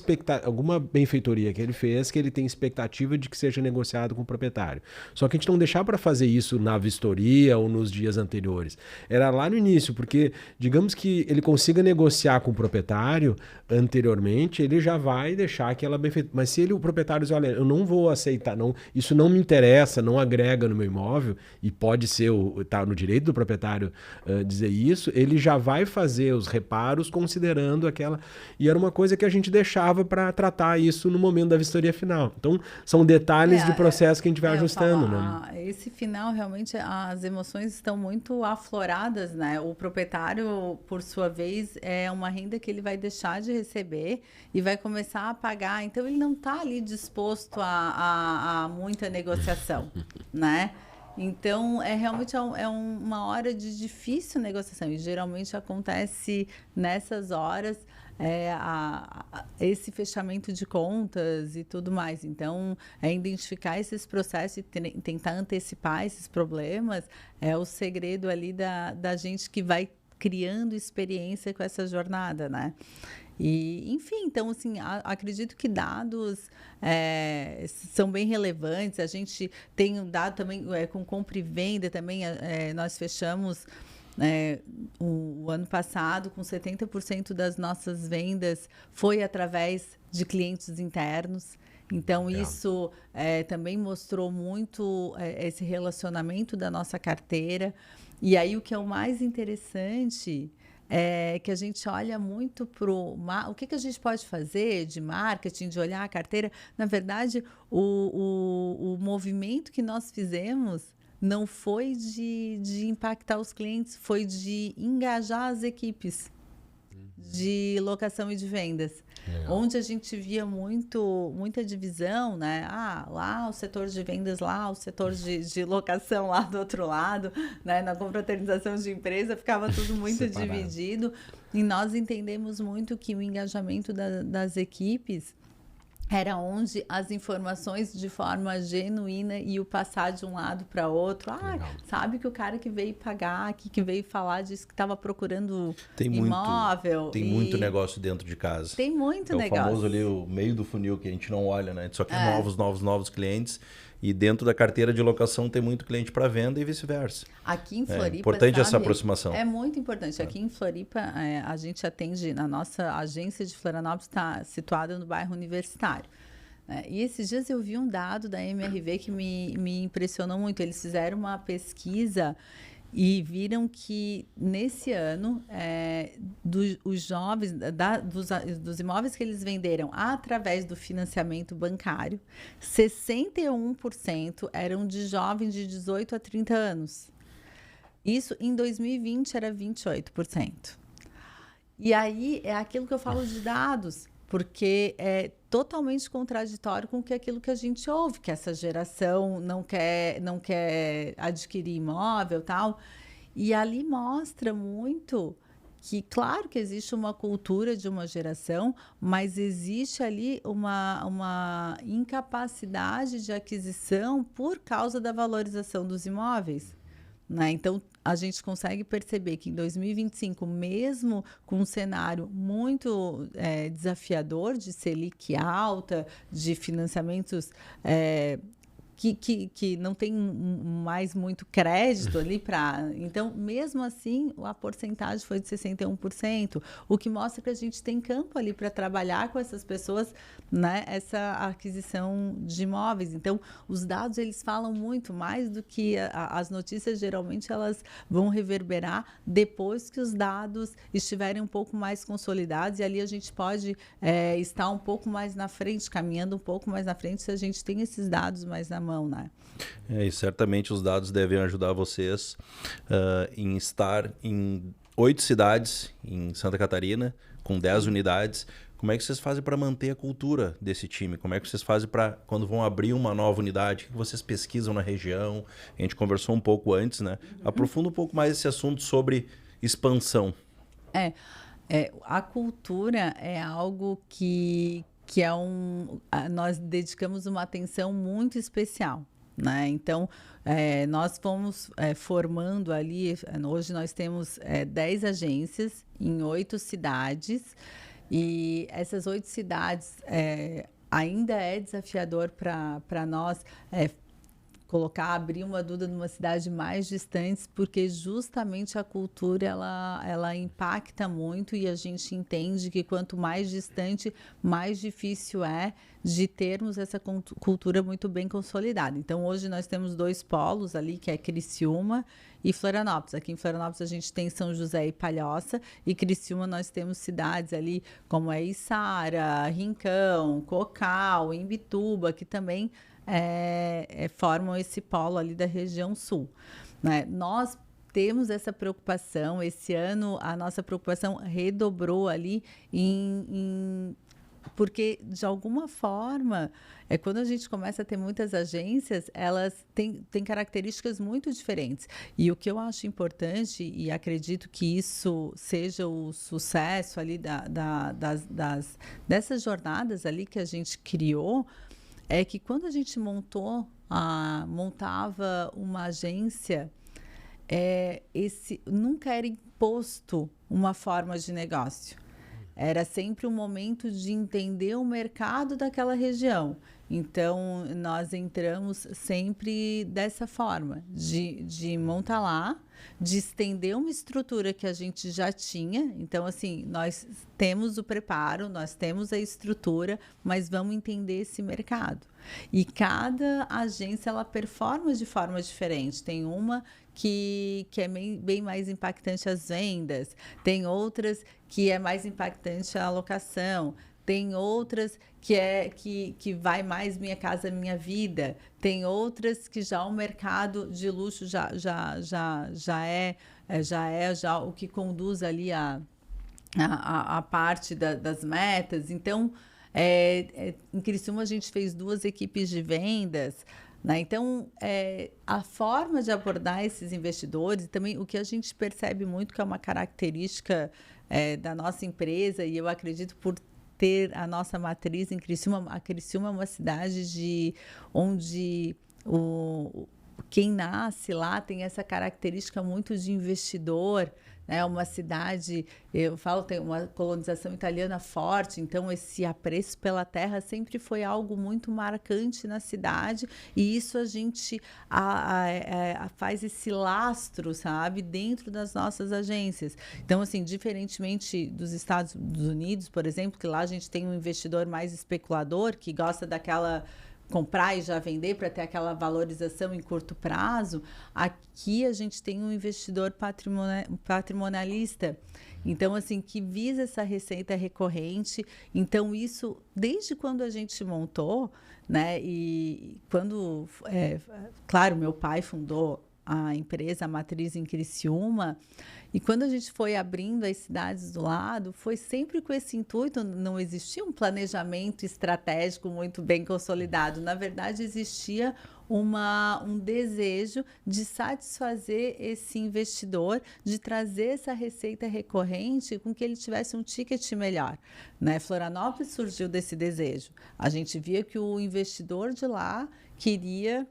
benfeitoria que ele fez, que ele tem expectativa de que seja negociado com o proprietário. Só que a gente não deixava para fazer isso na vistoria ou nos dias anteriores. Era lá no início, porque digamos que ele consiga negociar com o proprietário anteriormente, ele já vai deixar aquela benfeitoria. Mas se o proprietário diz, olha, eu não vou aceitar, isso não me interessa, não agrega no meu imóvel, e pode ser, tá no direito do proprietário dizer isso, ele já vai fazer os reparos considerando aquela... E era uma coisa que a gente deixava para tratar isso no momento da vistoria final. Então, são detalhes de processo que a gente vai ajustando, né? Esse final, realmente, as emoções estão muito afloradas, né? O proprietário, por sua vez, é uma renda que ele vai deixar de receber e vai começar a pagar. Então, ele não está ali disposto a muita negociação, né? Então, realmente uma hora de difícil negociação, e geralmente acontece nessas horas esse fechamento de contas e tudo mais. Então, identificar esses processos e tentar antecipar esses problemas é o segredo ali da gente que vai criando experiência com essa jornada, né? E, enfim, então, assim, acredito que dados são bem relevantes. A gente tem um dado também com compra e venda também. Nós fechamos o ano passado com 70% das nossas vendas foi através de clientes internos. Então, isso também mostrou muito esse relacionamento da nossa carteira. E aí, o que é o mais interessante é que a gente olha muito para o que a gente pode fazer de marketing, de olhar a carteira. Na verdade, o movimento que nós fizemos não foi de impactar os clientes, foi de engajar as equipes de locação e de vendas. Legal. Onde a gente via muita divisão, né? Lá o setor de vendas, lá o setor de locação lá do outro lado, né? Na confraternização de empresa ficava tudo muito Separado. dividido. E nós entendemos muito que o engajamento das equipes era onde as informações de forma genuína e o passar de um lado para outro. Legal. Sabe que o cara que veio pagar aqui, que veio falar disso, que estava procurando Tem imóvel. Tem muito negócio dentro de casa. Tem muito é negócio. o famoso ali, o meio do funil que a gente não olha, né? A gente só quer novos clientes. E dentro da carteira de locação tem muito cliente para venda e vice-versa. Aqui em Floripa, É importante essa aproximação. É muito importante. Aqui em Floripa, a gente atende, a nossa agência de Florianópolis está situada no bairro Universitário. E esses dias eu vi um dado da MRV que me impressionou muito. Eles fizeram uma pesquisa e viram que nesse ano os jovens dos imóveis que eles venderam através do financiamento bancário, 61% eram de jovens de 18 a 30 anos. Isso em 2020 era 28%. E aí é aquilo que eu falo de dados, porque é totalmente contraditório com aquilo que a gente ouve, que essa geração não quer adquirir imóvel, tal. E ali mostra muito que, claro que existe uma cultura de uma geração, mas existe ali uma incapacidade de aquisição por causa da valorização dos imóveis. Né? Então, a gente consegue perceber que em 2025, mesmo com um cenário muito desafiador de Selic alta, de financiamentos que não tem mais muito crédito ali para... Então, mesmo assim, a porcentagem foi de 61%, o que mostra que a gente tem campo ali para trabalhar com essas pessoas, né, essa aquisição de imóveis. Então, os dados, eles falam muito mais do que as notícias, geralmente, elas vão reverberar depois que os dados estiverem um pouco mais consolidados, e ali a gente pode estar um pouco mais na frente, caminhando um pouco mais na frente, se a gente tem esses dados mais na mão, né? E certamente os dados devem ajudar vocês em estar em 8 cidades em Santa Catarina, com 10 unidades. Como é que vocês fazem para manter a cultura desse time? Como é que vocês fazem para, quando vão abrir uma nova unidade, o que vocês pesquisam na região? A gente conversou um pouco antes, né? Aprofunda um pouco mais esse assunto sobre expansão. A cultura é algo que nós dedicamos uma atenção muito especial, né? Então, nós fomos formando ali, hoje nós temos 10 agências em 8 cidades, e essas 8 cidades ainda é desafiador para nós abrir uma Duda numa cidade mais distante, porque justamente a cultura ela impacta muito, e a gente entende que quanto mais distante, mais difícil é de termos essa cultura muito bem consolidada. Então, hoje nós temos 2 polos ali, que é Criciúma e Florianópolis. Aqui em Florianópolis a gente tem São José e Palhoça, e Criciúma nós temos cidades ali como Içara, Rincão, Cocal, Imbituba, que também formam esse polo ali da região sul, né? Nós temos essa preocupação. Esse ano a nossa preocupação redobrou ali porque, de alguma forma, quando a gente começa a ter muitas agências, elas têm características muito diferentes. E o que eu acho importante, e acredito que isso seja o sucesso ali dessas jornadas ali que a gente criou, é que quando a gente montava uma agência, nunca era imposto uma forma de negócio. Era sempre um momento de entender o mercado daquela região, Então, nós entramos sempre dessa forma, de montar lá, de estender uma estrutura que a gente já tinha. Então, assim, nós temos o preparo, nós temos a estrutura, mas vamos entender esse mercado. E cada agência, ela performa de forma diferente. Tem uma que é bem mais impactante as vendas, tem outras que é mais impactante a alocação, tem outras que vai mais Minha Casa Minha Vida, tem outras que já o mercado de luxo já é o que conduz ali a parte das metas. Então, em Criciúma a gente fez 2 equipes de vendas, né? Então, a forma de abordar esses investidores, e também o que a gente percebe muito que é uma característica da nossa empresa, e eu acredito por ter a nossa matriz em Criciúma. A Criciúma é uma cidade onde quem nasce lá tem essa característica muito de investidor, né? Uma cidade, eu falo, tem uma colonização italiana forte, então esse apreço pela terra sempre foi algo muito marcante na cidade, e isso a gente faz esse lastro, sabe, dentro das nossas agências. Então, assim, diferentemente dos Estados Unidos, por exemplo, que lá a gente tem um investidor mais especulador, que gosta daquela comprar e já vender para ter aquela valorização em curto prazo. Aqui a gente tem um investidor patrimonialista, então, assim, que visa essa receita recorrente. Então, isso, desde quando a gente montou, né, e quando, claro, meu pai fundou a empresa, a matriz em Criciúma, e quando a gente foi abrindo as cidades do lado, foi sempre com esse intuito. Não existia um planejamento estratégico muito bem consolidado. Na verdade, existia um desejo de satisfazer esse investidor, de trazer essa receita recorrente com que ele tivesse um ticket melhor, né? Florianópolis surgiu desse desejo. A gente via que o investidor de lá queria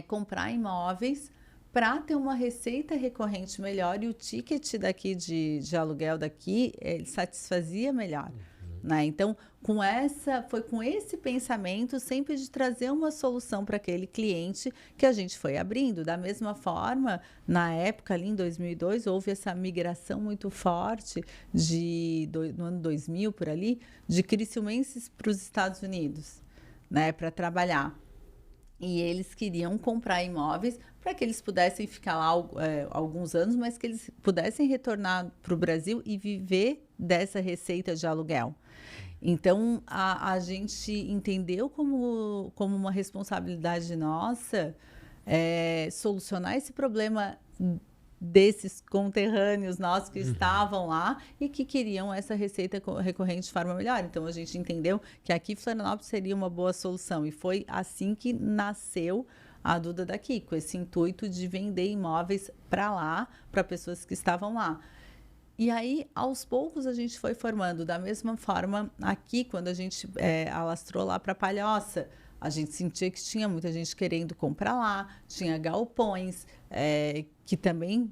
comprar imóveis para ter uma receita recorrente melhor, e o ticket daqui de aluguel daqui ele satisfazia melhor. Né? Então, foi com esse pensamento sempre de trazer uma solução para aquele cliente que a gente foi abrindo. Da mesma forma, na época, ali em 2002, houve essa migração muito forte no ano 2000, por ali, de criciumenses para os Estados Unidos, né, para trabalhar. E eles queriam comprar imóveis para que eles pudessem ficar lá alguns anos, mas que eles pudessem retornar para o Brasil e viver dessa receita de aluguel. Então, a gente entendeu como uma responsabilidade nossa solucionar esse problema desses conterrâneos nossos que estavam lá e que queriam essa receita recorrente de forma melhor. Então, a gente entendeu que aqui Florianópolis seria uma boa solução, e foi assim que nasceu a Duda daqui, com esse intuito de vender imóveis para lá, para pessoas que estavam lá. E aí, aos poucos, a gente foi formando. Da mesma forma, aqui, quando a gente alastrou lá para Palhoça, a gente sentia que tinha muita gente querendo comprar lá, tinha galpões que também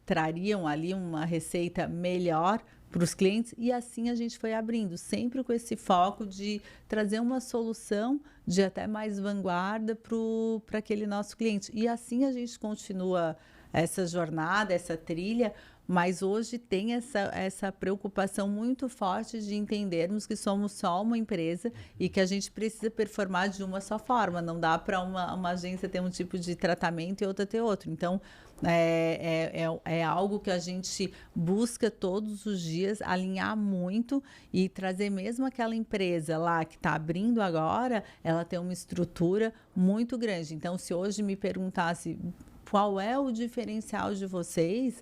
trariam ali uma receita melhor para os clientes, e assim a gente foi abrindo, sempre com esse foco de trazer uma solução de até mais vanguarda para aquele nosso cliente. E assim a gente continua essa jornada, essa trilha, mas hoje tem essa preocupação muito forte de entendermos que somos só uma empresa e que a gente precisa performar de uma só forma. Não dá para uma agência ter um tipo de tratamento e outra ter outro. Então, é algo que a gente busca todos os dias alinhar muito e trazer mesmo aquela empresa lá que está abrindo agora, ela tem uma estrutura muito grande. Então, se hoje me perguntasse qual é o diferencial de vocês,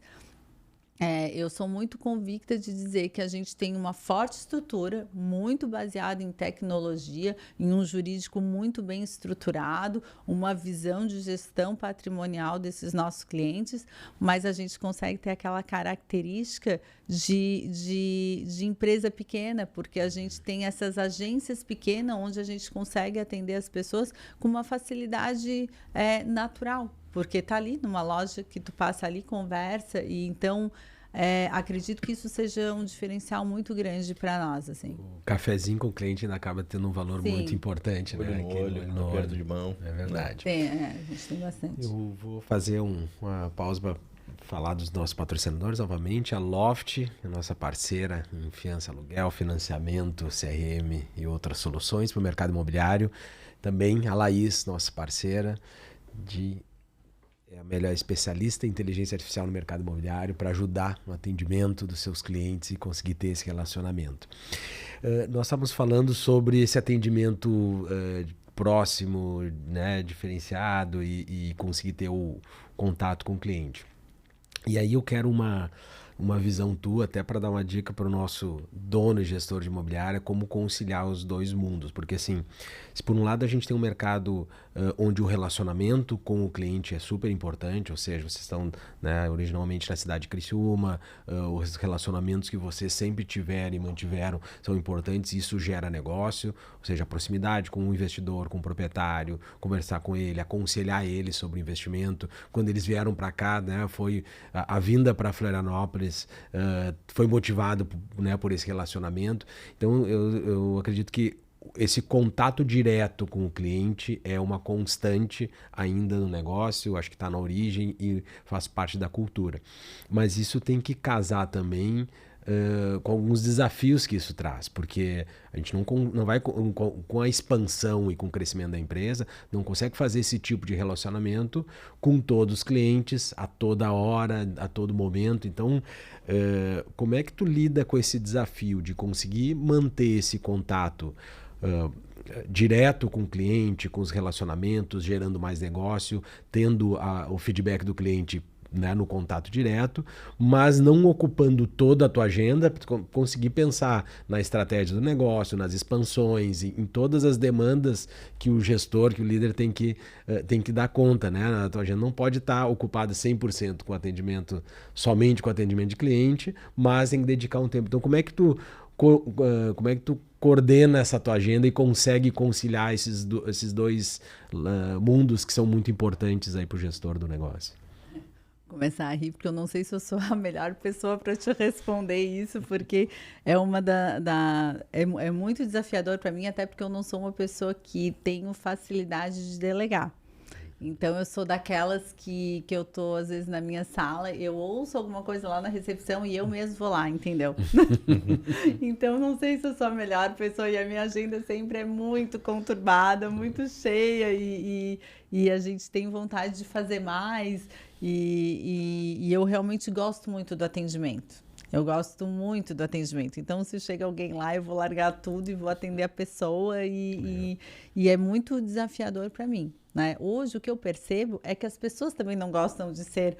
eu sou muito convicta de dizer que a gente tem uma forte estrutura, muito baseada em tecnologia, em um jurídico muito bem estruturado, uma visão de gestão patrimonial desses nossos clientes, mas a gente consegue ter aquela característica de empresa pequena, porque a gente tem essas agências pequenas onde a gente consegue atender as pessoas com uma facilidade natural. Porque tá ali numa loja que tu passa ali, conversa, e então acredito que isso seja um diferencial muito grande para nós, assim. O cafezinho com o cliente ainda acaba tendo um valor muito importante, olho né? no olho, aperto de mão. É verdade. A gente tem bastante. Eu vou fazer uma pausa para falar dos nossos patrocinadores novamente. A Loft, a nossa parceira em fiança, aluguel, financiamento, CRM e outras soluções para o mercado imobiliário. Também a Laís, nossa parceira, é a melhor especialista em inteligência artificial no mercado imobiliário para ajudar no atendimento dos seus clientes e conseguir ter esse relacionamento. Nós estamos falando sobre esse atendimento próximo, né, diferenciado e conseguir ter o contato com o cliente. E aí eu quero uma visão tua, até para dar uma dica para o nosso dono e gestor de imobiliária, como conciliar os dois mundos. Porque assim, se por um lado a gente tem um mercado onde o relacionamento com o cliente é super importante, ou seja, vocês estão, né, originalmente na cidade de Criciúma, os relacionamentos que vocês sempre tiveram e mantiveram são importantes, isso gera negócio, ou seja, a proximidade com o investidor, com o proprietário, conversar com ele, aconselhar ele sobre o investimento. Quando eles vieram para cá, né, foi a vinda para Florianópolis foi motivado, né, por esse relacionamento. Então eu acredito que esse contato direto com o cliente é uma constante ainda no negócio, acho que está na origem e faz parte da cultura. Mas isso tem que casar também com alguns desafios que isso traz, porque a gente não vai com a expansão e com o crescimento da empresa, não consegue fazer esse tipo de relacionamento com todos os clientes, a toda hora, a todo momento. Então, como é que tu lida com esse desafio de conseguir manter esse contato direto com o cliente, com os relacionamentos, gerando mais negócio, tendo o feedback do cliente, né, no contato direto, mas não ocupando toda a tua agenda, conseguir pensar na estratégia do negócio, nas expansões, em todas as demandas que o gestor, que o líder tem que dar conta, né? A tua agenda não pode estar ocupada 100% com atendimento, somente com atendimento de cliente, mas tem que dedicar um tempo. Então, como é que tu coordena essa tua agenda e consegue conciliar esses dois mundos que são muito importantes aí para o gestor do negócio? Começar a rir, porque eu não sei se eu sou a melhor pessoa para te responder isso, porque é uma é muito desafiador para mim, até porque eu não sou uma pessoa que tenho facilidade de delegar. Então, eu sou daquelas que eu tô, às vezes, na minha sala, eu ouço alguma coisa lá na recepção e eu mesmo vou lá, entendeu? Então, não sei se eu sou a melhor pessoa e a minha agenda sempre é muito conturbada, muito cheia e a gente tem vontade de fazer mais e eu realmente gosto muito do atendimento. Eu gosto muito do atendimento. Então, se chega alguém lá, eu vou largar tudo e vou atender a pessoa e é muito desafiador para mim, né? Hoje, o que eu percebo é que as pessoas também não gostam de ser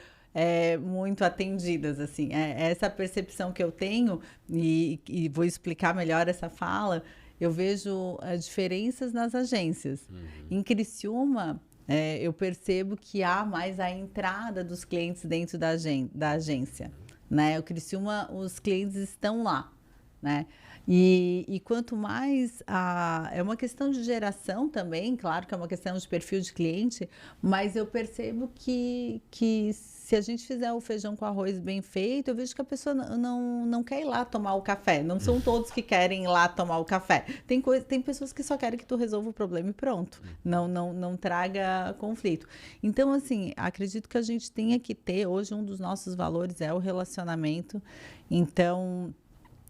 muito atendidas, assim. Essa percepção que eu tenho, e vou explicar melhor essa fala, eu vejo diferenças nas agências. Em Criciúma, eu percebo que há mais a entrada dos clientes dentro da agência. Né? O Criciúma, os clientes estão lá, né? E quanto mais é uma questão de geração também, claro que é uma questão de perfil de cliente, mas eu percebo que se a gente fizer o feijão com arroz bem feito, eu vejo que a pessoa não quer ir lá tomar o café. Não são todos que querem ir lá tomar o café. Tem pessoas que só querem que tu resolva o problema e pronto. Não traga conflito. Então, assim, acredito que a gente tenha que ter, hoje um dos nossos valores é o relacionamento. Então,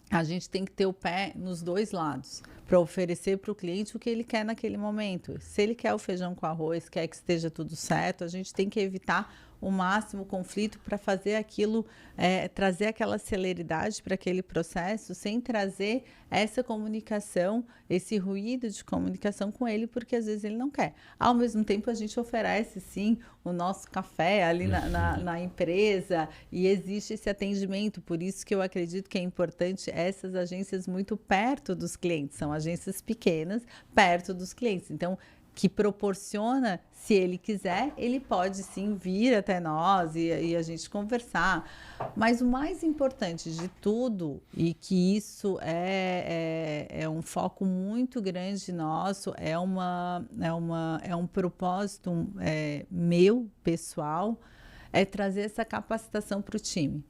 a gente tem que ter o pé nos dois lados para oferecer para o cliente o que ele quer naquele momento. Se ele quer o feijão com arroz, quer que esteja tudo certo, a gente tem que evitar o máximo conflito para fazer aquilo, trazer aquela celeridade para aquele processo, sem trazer essa comunicação, esse ruído de comunicação com ele, porque às vezes ele não quer. Ao mesmo tempo, a gente oferece, sim, o nosso café ali na empresa e existe esse atendimento. Por isso que eu acredito que é importante essas agências muito perto dos clientes. São agências pequenas, perto dos clientes. Então, que proporciona, se ele quiser, ele pode sim vir até nós e a gente conversar. Mas o mais importante de tudo, e que isso é um foco muito grande nosso, é um propósito meu, pessoal, é trazer essa capacitação para o time.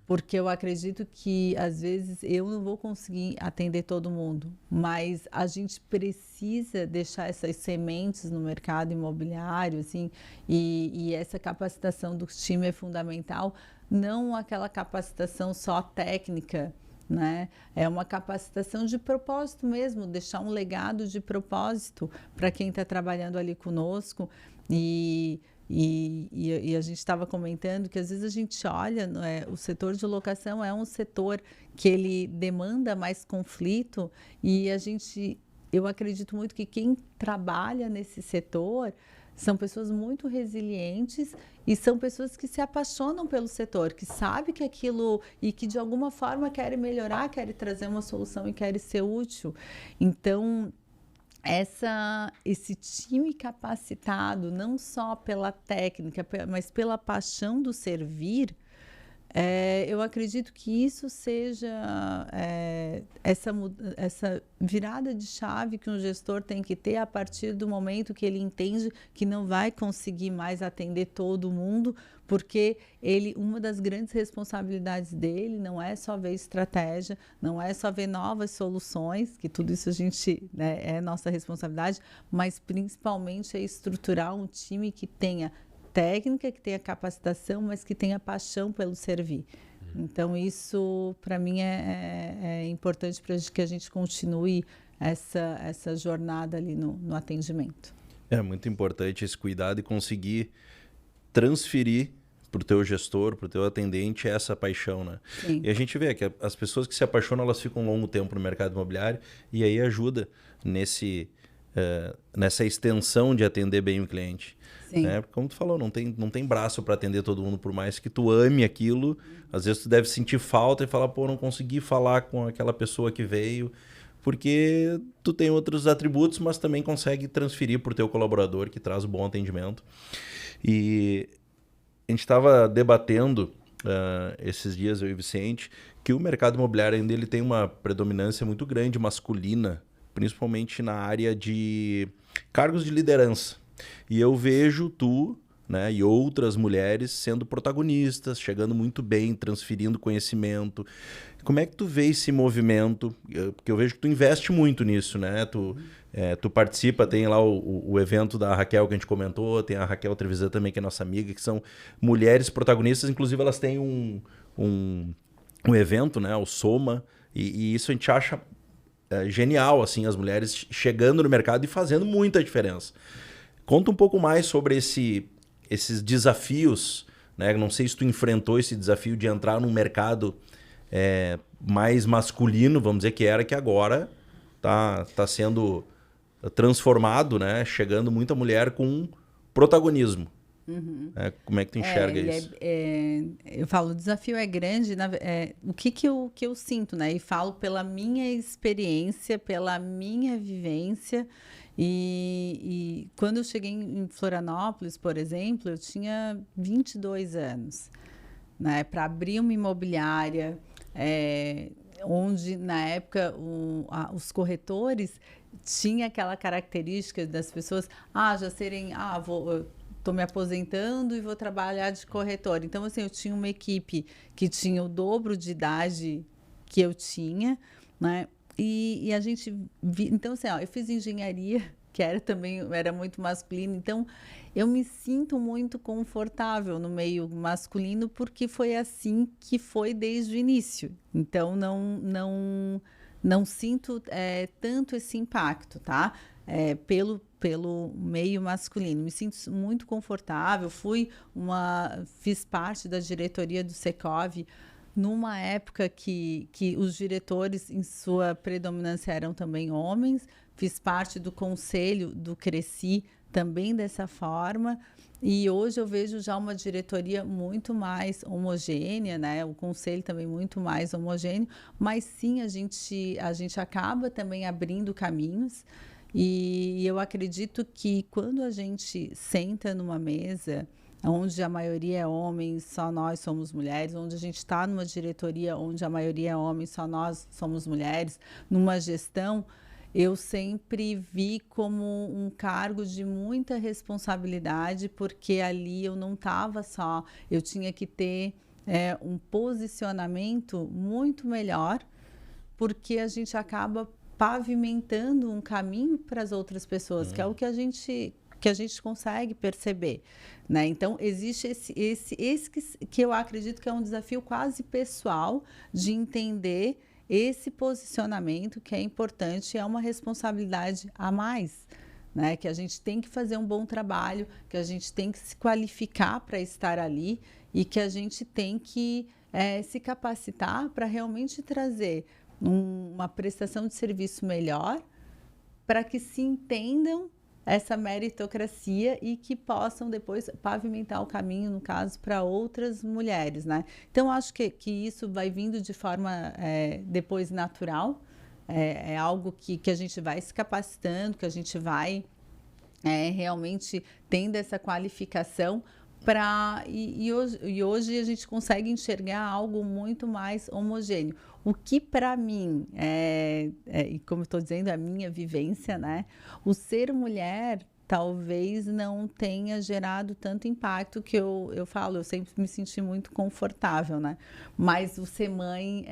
Porque eu acredito que, às vezes, eu não vou conseguir atender todo mundo, mas a gente precisa deixar essas sementes no mercado imobiliário, assim, e essa capacitação do time é fundamental, não aquela capacitação só técnica, né? É uma capacitação de propósito mesmo, deixar um legado de propósito para quem está trabalhando ali conosco. E a gente estava comentando que às vezes a gente olha, o setor de locação é um setor que ele demanda mais conflito e eu acredito muito que quem trabalha nesse setor são pessoas muito resilientes e são pessoas que se apaixonam pelo setor, que sabem que aquilo e que de alguma forma querem melhorar, querem trazer uma solução e querem ser útil. Então, esse time capacitado, não só pela técnica, mas pela paixão do servir, eu acredito que isso seja essa virada de chave que um gestor tem que ter a partir do momento que ele entende que não vai conseguir mais atender todo mundo, porque uma das grandes responsabilidades dele não é só ver estratégia, não é só ver novas soluções, que tudo isso a gente, né, é nossa responsabilidade, mas principalmente é estruturar um time que tenha técnica, que tenha capacitação, mas que tenha paixão pelo servir. Então, isso, para mim, é importante para que a gente continue essa jornada ali no atendimento. É muito importante esse cuidado e conseguir transferir para o teu gestor, para o teu atendente, essa paixão, né? Sim. E a gente vê que as pessoas que se apaixonam, elas ficam um longo tempo no mercado imobiliário e aí ajuda nessa extensão de atender bem o cliente. Sim. Como tu falou, não tem braço para atender todo mundo, por mais que tu ame aquilo, às vezes tu deve sentir falta e falar, pô, não consegui falar com aquela pessoa que veio, porque tu tem outros atributos, mas também consegue transferir para o teu colaborador, que traz o bom atendimento. E a gente estava debatendo esses dias, eu e o Vicente, que o mercado imobiliário ainda ele tem uma predominância muito grande masculina, principalmente na área de cargos de liderança. E eu vejo tu, né, e outras mulheres sendo protagonistas, chegando muito bem, transferindo conhecimento. Como é que tu vê esse movimento? Porque eu vejo que tu investe muito nisso, né? Tu participa, tem lá o evento da Raquel que a gente comentou, tem a Raquel Trevisan também, que é nossa amiga, que são mulheres protagonistas, inclusive elas têm um evento, né, o Soma, e isso a gente acha genial, assim, as mulheres chegando no mercado e fazendo muita diferença. Conta um pouco mais sobre esses desafios, né? Não sei se tu enfrentou esse desafio de entrar num mercado mais masculino, vamos dizer que agora tá sendo transformado, né? Chegando muita mulher com protagonismo. Uhum. Como é que tu enxerga isso? Eu falo, o desafio é grande, o que eu sinto, né? E falo pela minha experiência, pela minha vivência. E quando eu cheguei em Florianópolis, por exemplo, eu tinha 22 anos, né? Para abrir uma imobiliária, onde na época os corretores tinham aquela característica das pessoas, já serem, estou me aposentando e vou trabalhar de corretor. Então, assim, eu tinha uma equipe que tinha o dobro de idade que eu tinha, né? E a gente... Então, assim, eu fiz engenharia, que era muito masculino. Então, eu me sinto muito confortável no meio masculino, porque foi assim que foi desde o início. Então, não sinto tanto esse impacto, tá? Pelo meio masculino. Me sinto muito confortável. Fiz parte da diretoria do Secov numa época que os diretores, em sua predominância, eram também homens. Fiz parte do conselho do Cresci também dessa forma. E hoje eu vejo já uma diretoria muito mais homogênea, né? O conselho também muito mais homogêneo. Mas sim, a gente acaba também abrindo caminhos. E eu acredito que quando a gente senta numa mesa onde a maioria é homem, só nós somos mulheres, onde a gente está numa diretoria onde a maioria é homem, só nós somos mulheres, numa gestão, eu sempre vi como um cargo de muita responsabilidade, porque ali eu não estava só, eu tinha que ter um posicionamento muito melhor, porque a gente acaba pavimentando um caminho para as outras pessoas, que é o que a gente consegue perceber, né? Então, existe esse que eu acredito que é um desafio quase pessoal de entender esse posicionamento que é importante, é uma responsabilidade a mais, né? Que a gente tem que fazer um bom trabalho, que a gente tem que se qualificar para estar ali e que a gente tem que se capacitar para realmente trazer uma prestação de serviço melhor, para que se entendam essa meritocracia e que possam depois pavimentar o caminho, no caso, para outras mulheres, né? Então, acho que isso vai vindo de forma depois natural, é algo que a gente vai se capacitando, que a gente vai realmente tendo essa qualificação e hoje a gente consegue enxergar algo muito mais homogêneo. O que para mim, e como eu estou dizendo, é a minha vivência, né? O ser mulher talvez não tenha gerado tanto impacto que eu falo, eu sempre me senti muito confortável, né? Mas o ser mãe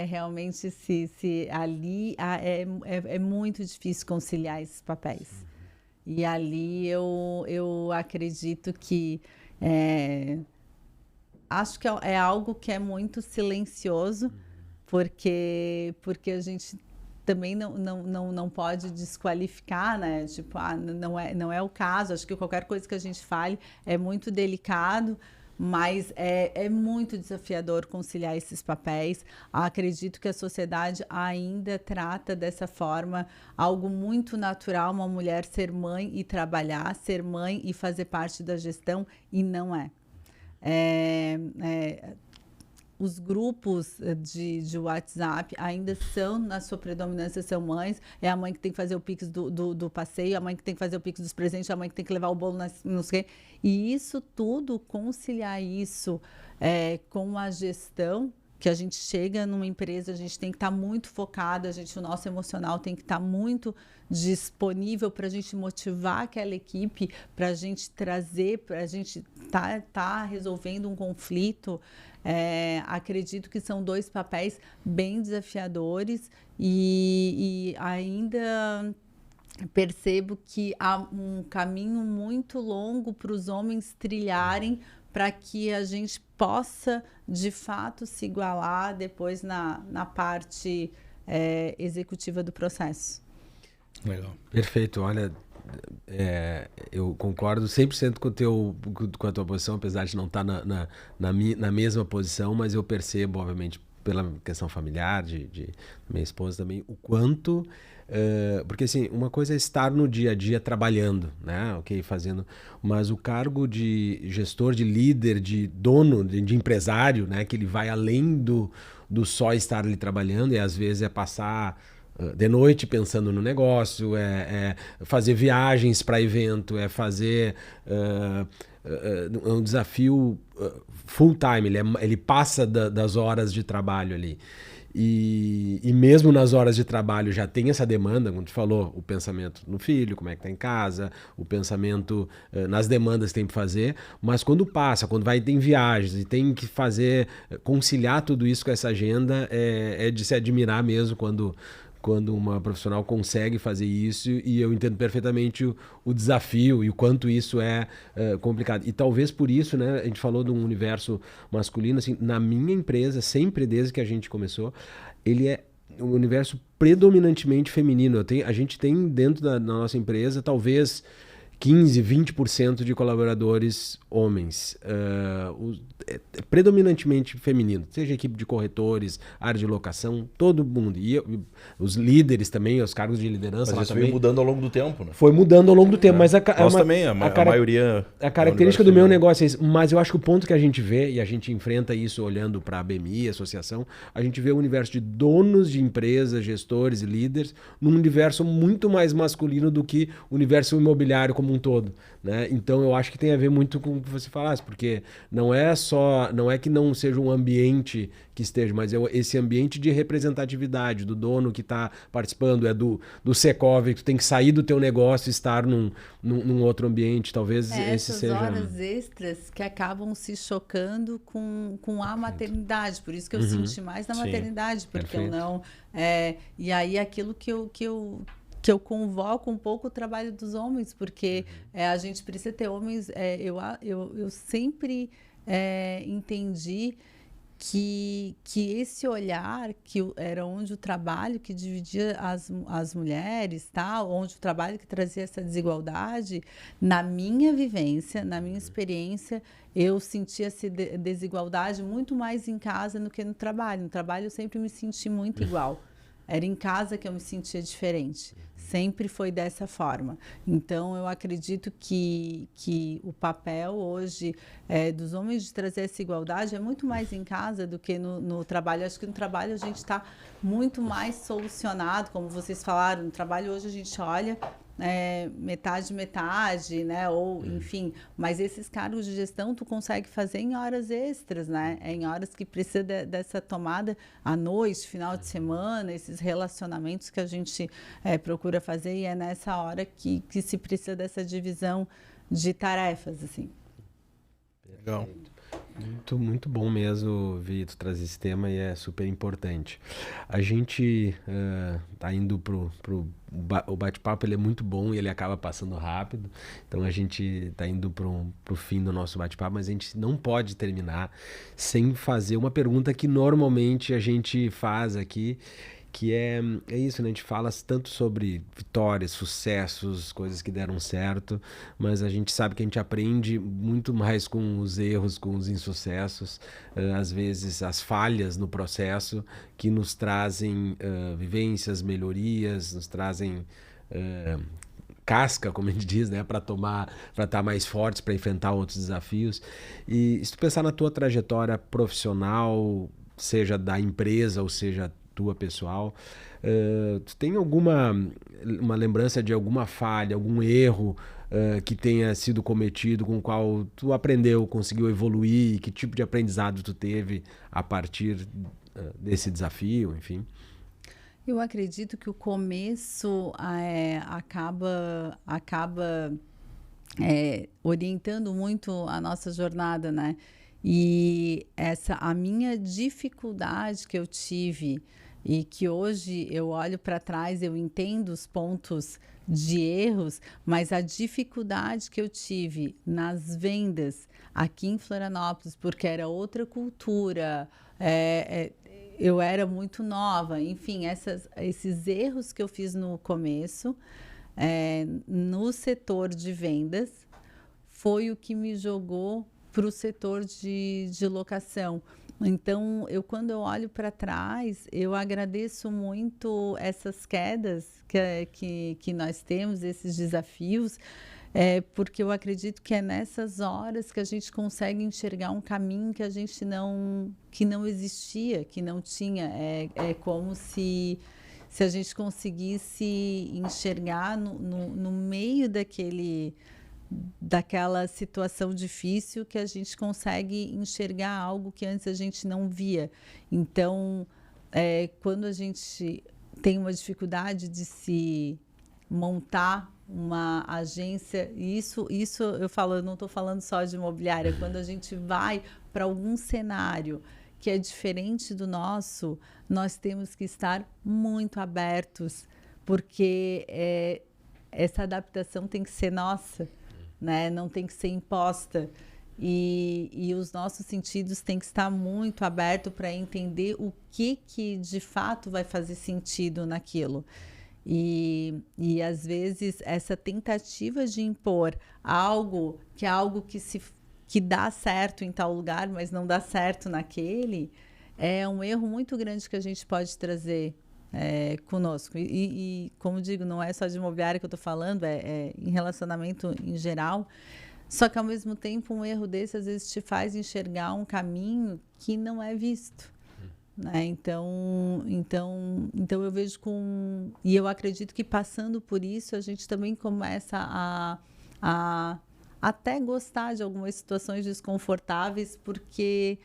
realmente se ali é muito difícil conciliar esses papéis. E ali eu acredito que acho que é algo que é muito silencioso, porque a gente também não pode desqualificar, né? Tipo, não é o caso. Acho que qualquer coisa que a gente fale é muito delicado, mas é muito desafiador conciliar esses papéis. Acredito que a sociedade ainda trata dessa forma algo muito natural, uma mulher ser mãe e trabalhar, ser mãe e fazer parte da gestão, e não é. Os grupos de WhatsApp ainda são, na sua predominância, são mães. É a mãe que tem que fazer o Pix do passeio, a mãe que tem que fazer o Pix dos presentes, a mãe que tem que levar o bolo, não sei o quê. E isso tudo, conciliar isso com a gestão, que a gente chega numa empresa, a gente tem que estar muito focado, o nosso emocional tem que estar muito disponível para a gente motivar aquela equipe, para a gente trazer, para a gente tá resolvendo um conflito. Acredito que são dois papéis bem desafiadores e ainda percebo que há um caminho muito longo para os homens trilharem, para que a gente possa, de fato, se igualar depois na parte executiva do processo. Legal. Perfeito. Olha, eu concordo 100% com a tua posição, apesar de não estar na mesma posição, mas eu percebo, obviamente, pela questão familiar de minha esposa também, o quanto... porque assim, uma coisa é estar no dia a dia trabalhando, né? Fazendo, mas o cargo de gestor, de líder, de dono, de empresário, né? Que ele vai além do só estar ali trabalhando, e às vezes é passar de noite pensando no negócio, fazer viagens para evento, fazer um desafio full time, ele passa das horas de trabalho ali. E mesmo nas horas de trabalho já tem essa demanda, como tu falou, o pensamento no filho, como é que tá em casa, o pensamento nas demandas que tem que fazer, mas quando tem viagens e tem que conciliar tudo isso com essa agenda, é de se admirar mesmo quando uma profissional consegue fazer isso, e eu entendo perfeitamente o desafio e o quanto isso é complicado. E talvez por isso, né, a gente falou de um universo masculino, assim, na minha empresa, sempre desde que a gente começou, ele é um universo predominantemente feminino. A gente tem dentro da nossa empresa, talvez 15%, 20% de colaboradores homens, predominantemente feminino, seja equipe de corretores, área de locação, todo mundo. E os líderes também, os cargos de liderança. Mas isso veio mudando ao longo do tempo, né? Foi mudando ao longo do tempo, mas nós também, a maioria... A característica do meu negócio é isso, mas eu acho que o ponto que a gente vê, e a gente enfrenta isso olhando para a BMI, associação, a gente vê o universo de donos de empresas, gestores e líderes, num universo muito mais masculino do que o universo imobiliário como como um todo, né? Então eu acho que tem a ver muito com o que você falasse, porque não é que não seja um ambiente que esteja, mas é esse ambiente de representatividade do dono que está participando, é do Secov, que tu tem que sair do teu negócio e estar num outro ambiente, talvez esse seja... Essas horas extras que acabam se chocando com a maternidade, por isso que eu senti mais na maternidade, porque eu não... e aí aquilo que eu convoco um pouco o trabalho dos homens, porque a gente precisa ter homens... eu sempre entendi que esse olhar, que era onde o trabalho que dividia as mulheres, tá? Onde o trabalho que trazia essa desigualdade, na minha vivência, na minha experiência, eu sentia essa desigualdade muito mais em casa do que no trabalho. No trabalho eu sempre me senti muito igual. Era em casa que eu me sentia diferente. Sempre foi dessa forma. Então, eu acredito que o papel hoje dos homens de trazer essa igualdade é muito mais em casa do que no trabalho. Acho que no trabalho a gente está muito mais solucionado, como vocês falaram. No trabalho hoje a gente olha metade, né? Ou, enfim, mas esses cargos de gestão tu consegue fazer em horas extras, né? Em horas que precisa dessa tomada à noite, final de semana, esses relacionamentos que a gente procura fazer, e é nessa hora que se precisa dessa divisão de tarefas, assim. Legal. Muito, muito bom mesmo, Vitor, trazer esse tema, e é super importante. A gente tá indo o bate-papo, ele é muito bom e ele acaba passando rápido, então a gente tá indo pro fim do nosso bate-papo, mas a gente não pode terminar sem fazer uma pergunta que normalmente a gente faz aqui, que é isso, né? A gente fala tanto sobre vitórias, sucessos, coisas que deram certo, mas a gente sabe que a gente aprende muito mais com os erros, com os insucessos, às vezes as falhas no processo, que nos trazem vivências, melhorias, nos trazem casca, como a gente diz, né, para estar mais fortes, para enfrentar outros desafios. E se tu pensar na tua trajetória profissional, seja da empresa ou seja tua pessoal, tu tem uma lembrança de alguma falha, algum erro que tenha sido cometido, com o qual tu aprendeu, conseguiu evoluir, que tipo de aprendizado tu teve a partir desse desafio, enfim? Eu acredito que o começo acaba orientando muito a nossa jornada, né? E a minha dificuldade que eu tive, e que hoje eu olho para trás, eu entendo os pontos de erros, mas a dificuldade que eu tive nas vendas aqui em Florianópolis, porque era outra cultura, eu era muito nova, enfim, esses erros que eu fiz no começo, no setor de vendas, foi o que me jogou para o setor de locação. Então, quando eu olho para trás, eu agradeço muito essas quedas que nós temos, esses desafios, porque eu acredito que é nessas horas que a gente consegue enxergar um caminho que não existia, que não tinha. É como se a gente conseguisse enxergar no meio daquela situação difícil, que a gente consegue enxergar algo que antes a gente não via. Então, quando a gente tem uma dificuldade de se montar uma agência, e isso eu falo, eu não estou falando só de imobiliária, quando a gente vai para algum cenário que é diferente do nosso, nós temos que estar muito abertos, porque essa adaptação tem que ser nossa, né? Não tem que ser imposta, e os nossos sentidos têm que estar muito abertos para entender o que de fato vai fazer sentido naquilo. E às vezes essa tentativa de impor algo que dá certo em tal lugar, mas não dá certo naquele, é um erro muito grande que a gente pode trazer conosco. E como digo, não é só de imobiliária que eu estou falando, é em relacionamento em geral. Só que, ao mesmo tempo, um erro desse, às vezes, te faz enxergar um caminho que não é visto, né? Então eu vejo e eu acredito que, passando por isso, a gente também começa a até gostar de algumas situações desconfortáveis, porque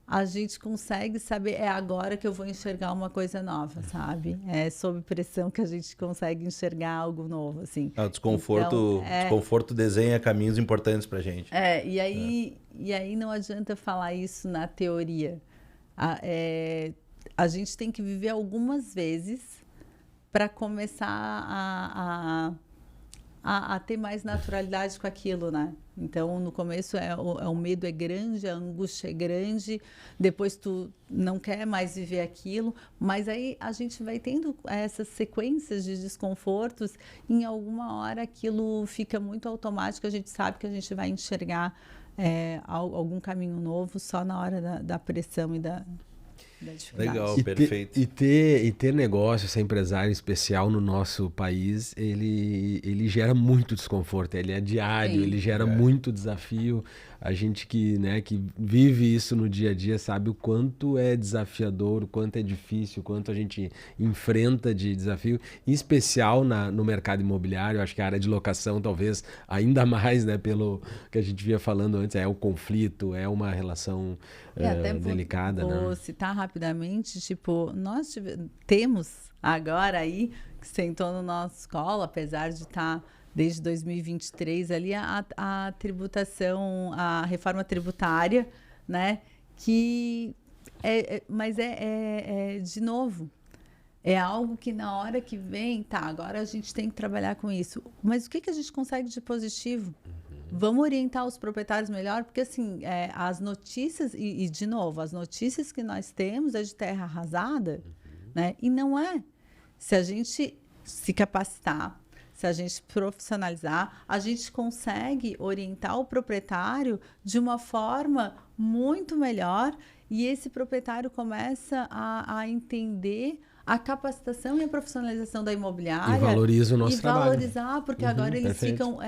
a gente consegue saber, é agora que eu vou enxergar uma coisa nova, sabe? É sob pressão que a gente consegue enxergar algo novo, assim. O desconforto, desconforto desenha caminhos importantes pra gente. E aí não adianta falar isso na teoria. A gente tem que viver algumas vezes para começar a ter mais naturalidade com aquilo, né? Então, no começo o medo é grande, a angústia é grande, depois tu não quer mais viver aquilo, mas aí a gente vai tendo essas sequências de desconfortos, e em alguma hora aquilo fica muito automático, a gente sabe que a gente vai enxergar algum caminho novo só na hora da pressão e da dificuldade. Legal, perfeito. E ter negócio, ser empresário especial no nosso país, ele gera muito desconforto, ele é diário, ele gera muito desafio. A gente que vive isso no dia a dia sabe o quanto é desafiador, o quanto é difícil, o quanto a gente enfrenta de desafio, em especial no mercado imobiliário. Acho que a área de locação talvez ainda mais, né, pelo que a gente vinha falando antes, é o conflito, é uma relação delicada. Vou citar rapidamente, tipo, nós temos agora aí, que sentou no nosso colo, apesar de estar desde 2023 ali, a tributação, a reforma tributária, né? Mas de novo, é algo que na hora que vem, agora a gente tem que trabalhar com isso. Mas o que a gente consegue de positivo? Vamos orientar os proprietários melhor, porque assim, as notícias, e de novo, as notícias que nós temos é de terra arrasada, né? E não é. Se a gente se capacitar, se a gente profissionalizar, a gente consegue orientar o proprietário de uma forma muito melhor, e esse proprietário começa a entender a capacitação e a profissionalização da imobiliária. E valoriza o nosso trabalho. E valorizar, porque agora eles perfeito. ficam...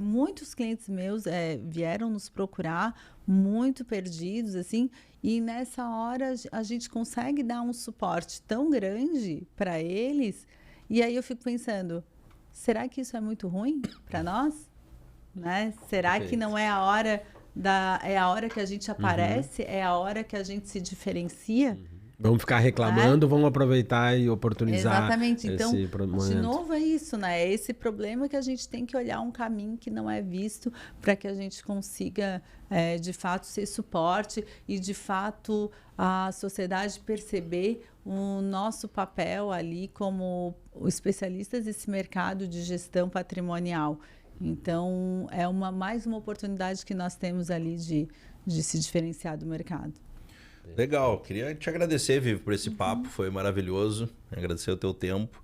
muitos clientes meus vieram nos procurar muito perdidos, assim, e nessa hora a gente consegue dar um suporte tão grande para eles, e aí eu fico pensando, será que isso é muito ruim para nós? Né? Será Perfeito. que não é a hora é a hora que a gente aparece, é a hora que a gente se diferencia? Vamos ficar reclamando, vamos aproveitar e oportunizar. Exatamente. Então, esse momento. de novo é isso, né? É esse problema que a gente tem que olhar um caminho que não é visto para que a gente consiga, de fato, ser suporte e, de fato, a sociedade perceber o nosso papel ali como especialistas desse mercado de gestão patrimonial. Então, é mais uma oportunidade que nós temos ali de se diferenciar do mercado. Legal, queria te agradecer, Vivi, por esse papo, foi maravilhoso, agradecer o teu tempo.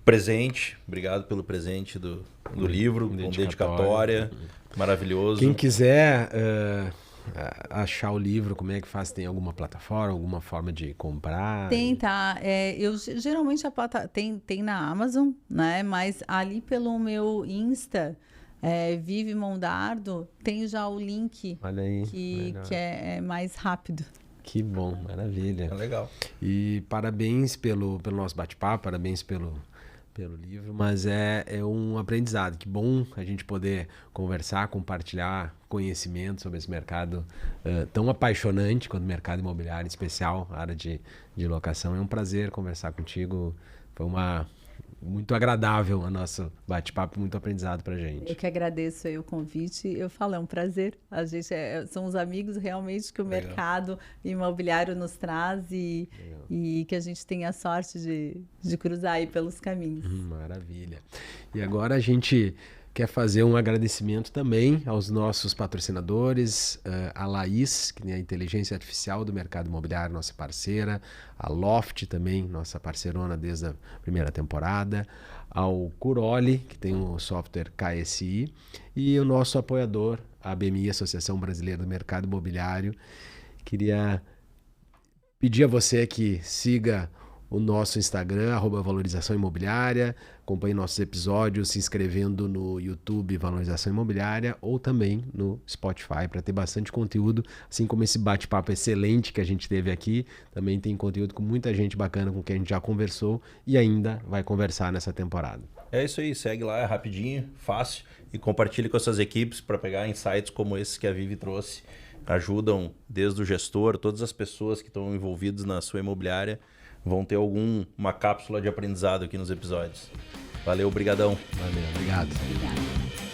Presente, obrigado pelo presente do livro, com dedicatória, maravilhoso. Quem quiser achar o livro, como é que faz? Tem alguma plataforma, alguma forma de comprar? Tem, tá. Eu geralmente tem na Amazon, né? Mas ali pelo meu Insta, Vivi Mondardo, tem já o link. Olha aí, que é mais rápido. Que bom, maravilha. É legal. E parabéns pelo nosso bate-papo, parabéns pelo livro, mas é um aprendizado. Que bom a gente poder conversar, compartilhar conhecimento sobre esse mercado tão apaixonante quanto o mercado imobiliário, em especial a área de locação. É um prazer conversar contigo, foi muito agradável o nosso bate-papo, muito aprendizado pra gente. Eu que agradeço aí o convite. Eu falo, é um prazer. A gente são os amigos realmente que o mercado imobiliário nos traz e que a gente tem a sorte de cruzar aí pelos caminhos. Maravilha. E agora a gente quer fazer um agradecimento também aos nossos patrocinadores, a Laís, que é a inteligência artificial do mercado imobiliário, nossa parceira, a Loft também, nossa parceirona desde a primeira temporada, ao Curoli, que tem o software KSI, e o nosso apoiador, a ABMI, Associação Brasileira do Mercado Imobiliário. Queria pedir a você que siga o nosso Instagram, @valorização imobiliária. Acompanhe nossos episódios se inscrevendo no YouTube Valorização Imobiliária ou também no Spotify para ter bastante conteúdo, assim como esse bate-papo excelente que a gente teve aqui. Também tem conteúdo com muita gente bacana com quem a gente já conversou e ainda vai conversar nessa temporada. É isso aí, segue lá, é rapidinho, fácil e compartilhe com as suas equipes para pegar insights como esses que a Vivi trouxe. Ajudam desde o gestor, todas as pessoas que estão envolvidas na sua imobiliária vão ter uma cápsula de aprendizado aqui nos episódios. Valeu, brigadão. Valeu, obrigado. Obrigada.